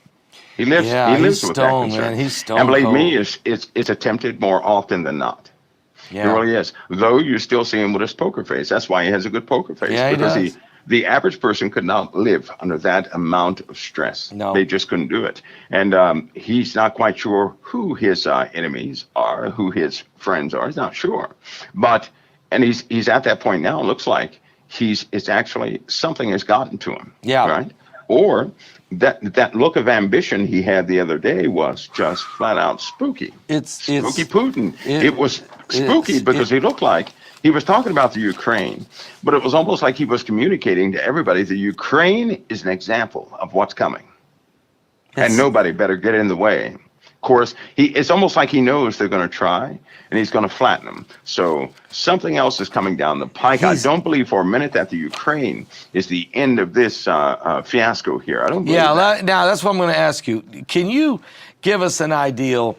He lives. Yeah, He he's lives with that stoned, concern. man. He's stone And believe me, cold. it's attempted more often than not. It Yeah. really is. Though you still see him with his poker face. That's why he has a good poker face. Yeah, he because does. the average person could not live under that amount of stress. No. They just couldn't do it. And he's not quite sure who his enemies are, who his friends are. He's not sure. And he's at that point now. It looks like it's actually something has gotten to him. Yeah. Right. Or that look of ambition he had the other day was just flat out spooky. Spooky Putin. It was spooky because he looked like he was talking about the Ukraine, but it was almost like he was communicating to everybody the Ukraine is an example of what's coming, and nobody better get in the way. Of course, it's almost like he knows they're going to try, and he's going to flatten them. So something else is coming down the pike. I don't believe for a minute that the Ukraine is the end of this fiasco here. I don't believe that. Now that's what I'm going to ask you. Can you give us an ideal?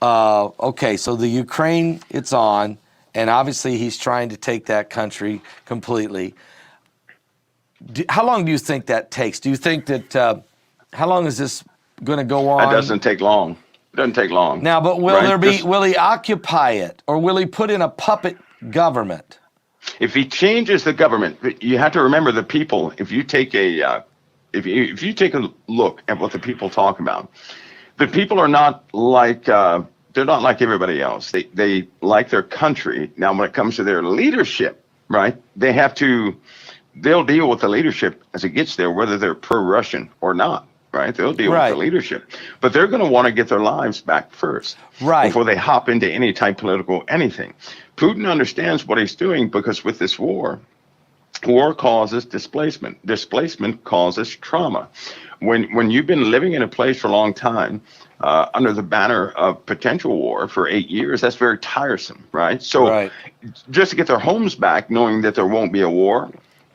Okay, so the Ukraine, it's on, and obviously he's trying to take that country completely. How long do you think that takes? Do you think that, how long is this going to go on? That doesn't take long. It doesn't take long. Now, but will he occupy it, or will he put in a puppet government? If he changes the government, you have to remember the people. If you take a look at what the people talk about, the people are not like they're not like everybody else. They like their country. Now, when it comes to their leadership, right? They'll deal with the leadership as it gets there, whether they're pro-Russian or not. Right, they'll deal with the leadership, but they're going to want to get their lives back first, before they hop into any type of political anything. Putin understands what he's doing because with this war causes displacement. Displacement causes trauma. When you've been living in a place for a long time under the banner of potential war for 8 years, that's very tiresome, right? So just to get their homes back, knowing that there won't be a war,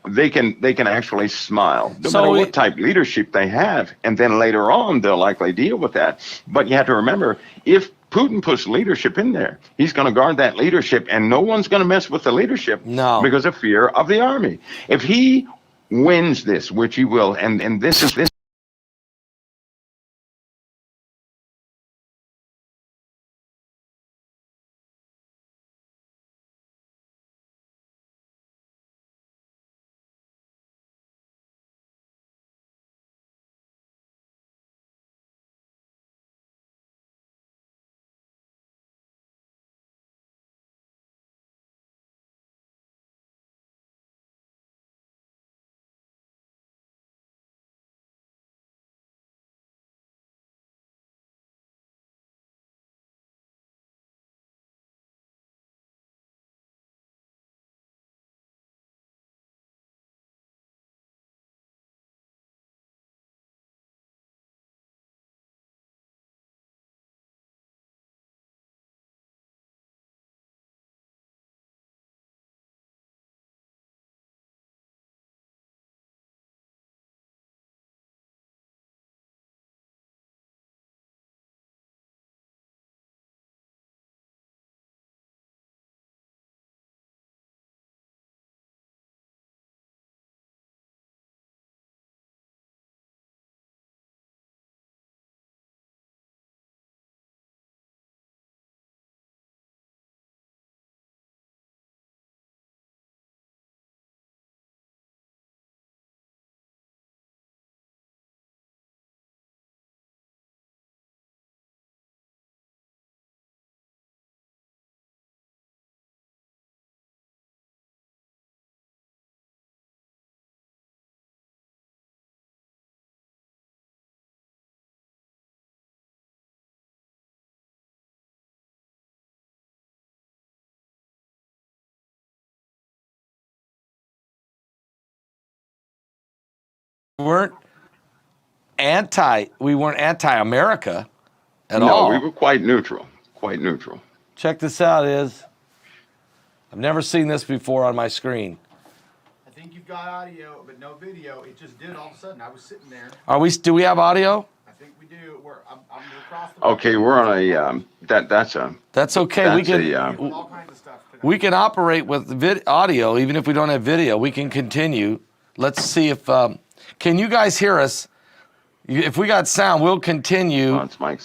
they can actually smile, no matter what type of leadership they have, and then later on they'll likely deal with that. But you have to remember, if Putin puts leadership in there, he's going to guard that leadership, and no one's going to mess with the leadership because of fear of the army. If he wins this, which he will, and this weren't anti-America at No, all. we were quite neutral. Quite neutral. Check this out, I've never seen this before on my screen. I think you've got audio, but no video. It just did all of a sudden. I was sitting there. Do we have audio? I think we do. I'm across the. Okay, we're on a that's Okay. That's We can all kinds of stuff tonight. we can operate with audio even if we don't have video. We can continue. Let's see if can you guys hear us? If we got sound, we'll continue. it's Mike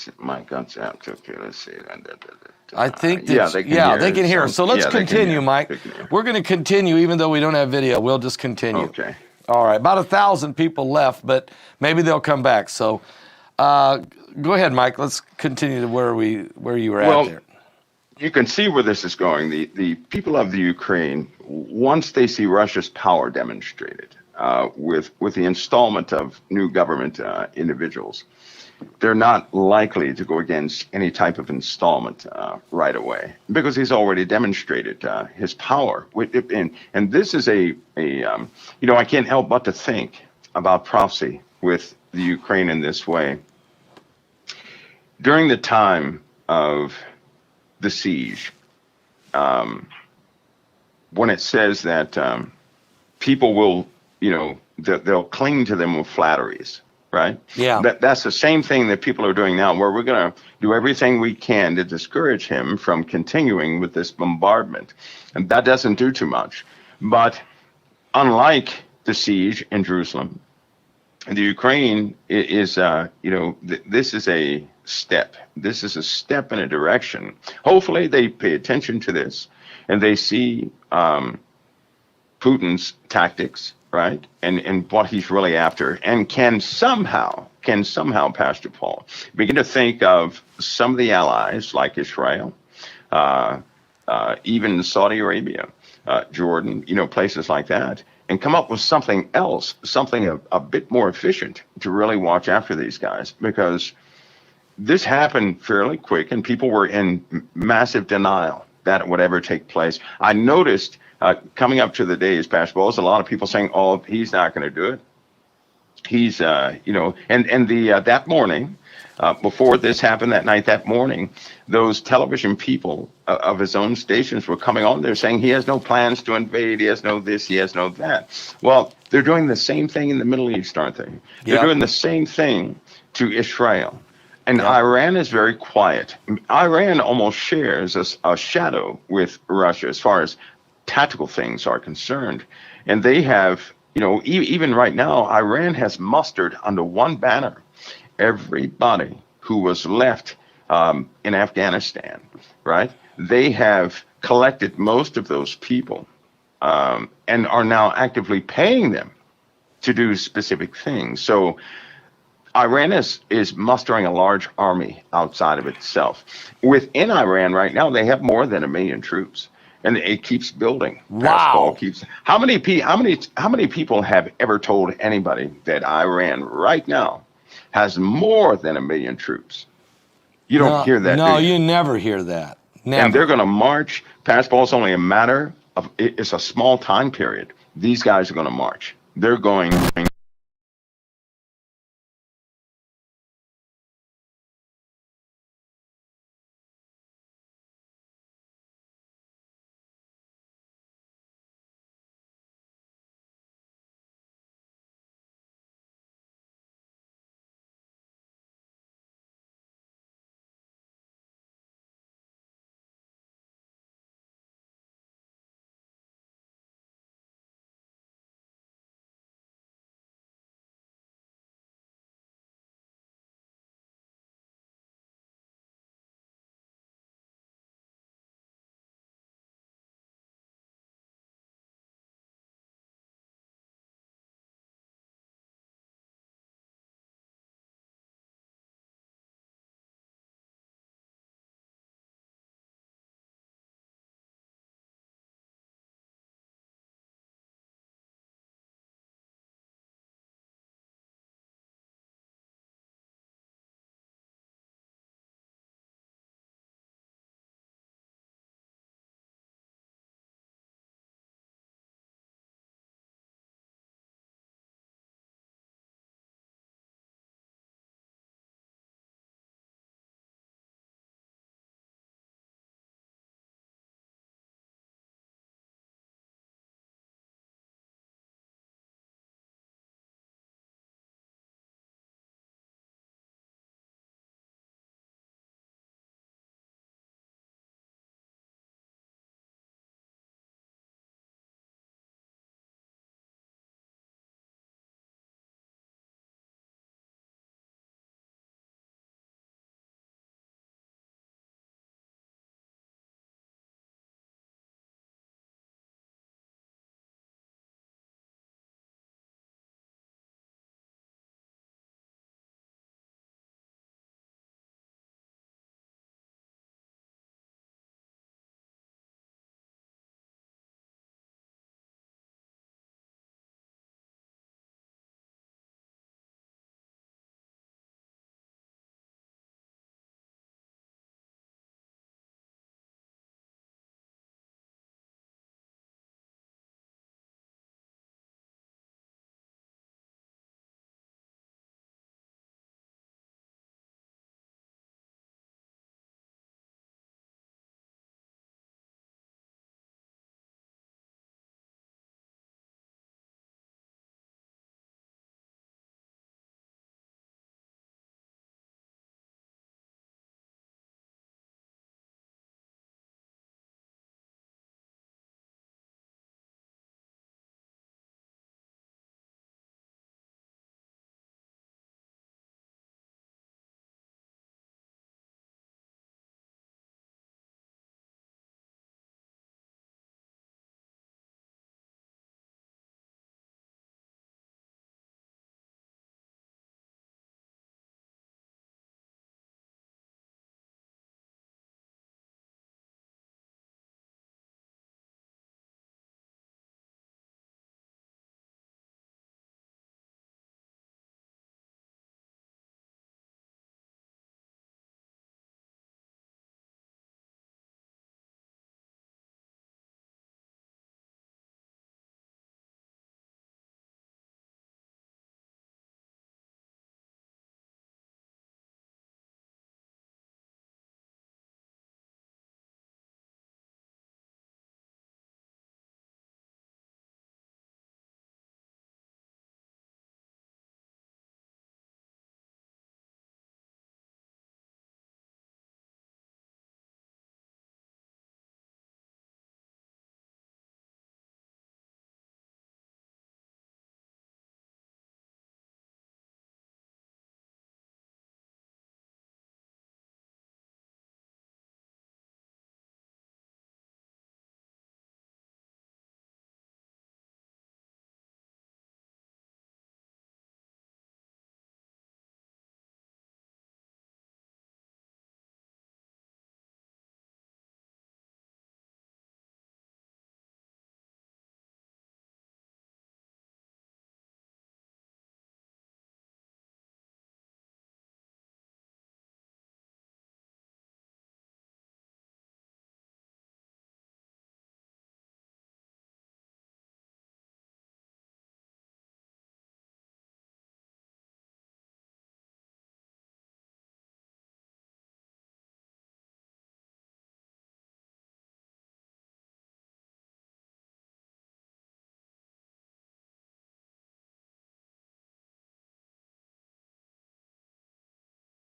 guns out. Okay, let's see. I think that, they can hear us. So let's continue, Mike. They can hear. We're going to continue even though we don't have video. We'll just continue. Okay. All right. About 1,000 people left, but maybe they'll come back. So go ahead, Mike. Let's continue to where you were at there. You can see where this is going. The people of the Ukraine, once they see Russia's power demonstrated with the installment of new government individuals, they're not likely to go against any type of installment right away because he's already demonstrated his power. And this is I can't help but to think about prophecy with the Ukraine in this way. During the time of the siege, when it says that people will, they'll cling to them with flatteries. Right? Yeah. That's the same thing that people are doing now, where we're going to do everything we can to discourage him from continuing with this bombardment. And that doesn't do too much. But unlike the siege in Jerusalem, the Ukraine is, this is a step. This is a step in a direction. Hopefully they pay attention to this and they see Putin's tactics, right? And what he's really after, and can somehow, Pastor Paul, begin to think of some of the allies like Israel, even Saudi Arabia, Jordan, places like that, and come up with something else, something a bit more efficient to really watch after these guys, because this happened fairly quick and people were in massive denial that it would ever take place. I noticed coming up to the days, Pastor Paul, a lot of people saying, "Oh, he's not going to do it." He's, that morning, before this happened that night, that morning, those television people of his own stations were coming on there saying he has no plans to invade, he has no this, he has no that. Well, they're doing the same thing in the Middle East, aren't they? They're doing the same thing to Israel. And Iran is very quiet. Iran almost shares a shadow with Russia as far as tactical things are concerned. And they have, even right now, Iran has mustered under one banner everybody who was left in Afghanistan, right? They have collected most of those people and are now actively paying them to do specific things. So Iran is mustering a large army outside of itself. Within Iran right now, they have more than 1 million troops. And it keeps building. Wow. How many people have ever told anybody that Iran right now has more than 1 million troops? You don't hear that. No, do you? you never hear that. Never. And they're going to march. Pastor Paul, it's only a matter of, it's a small time period. These guys are going to march. They're going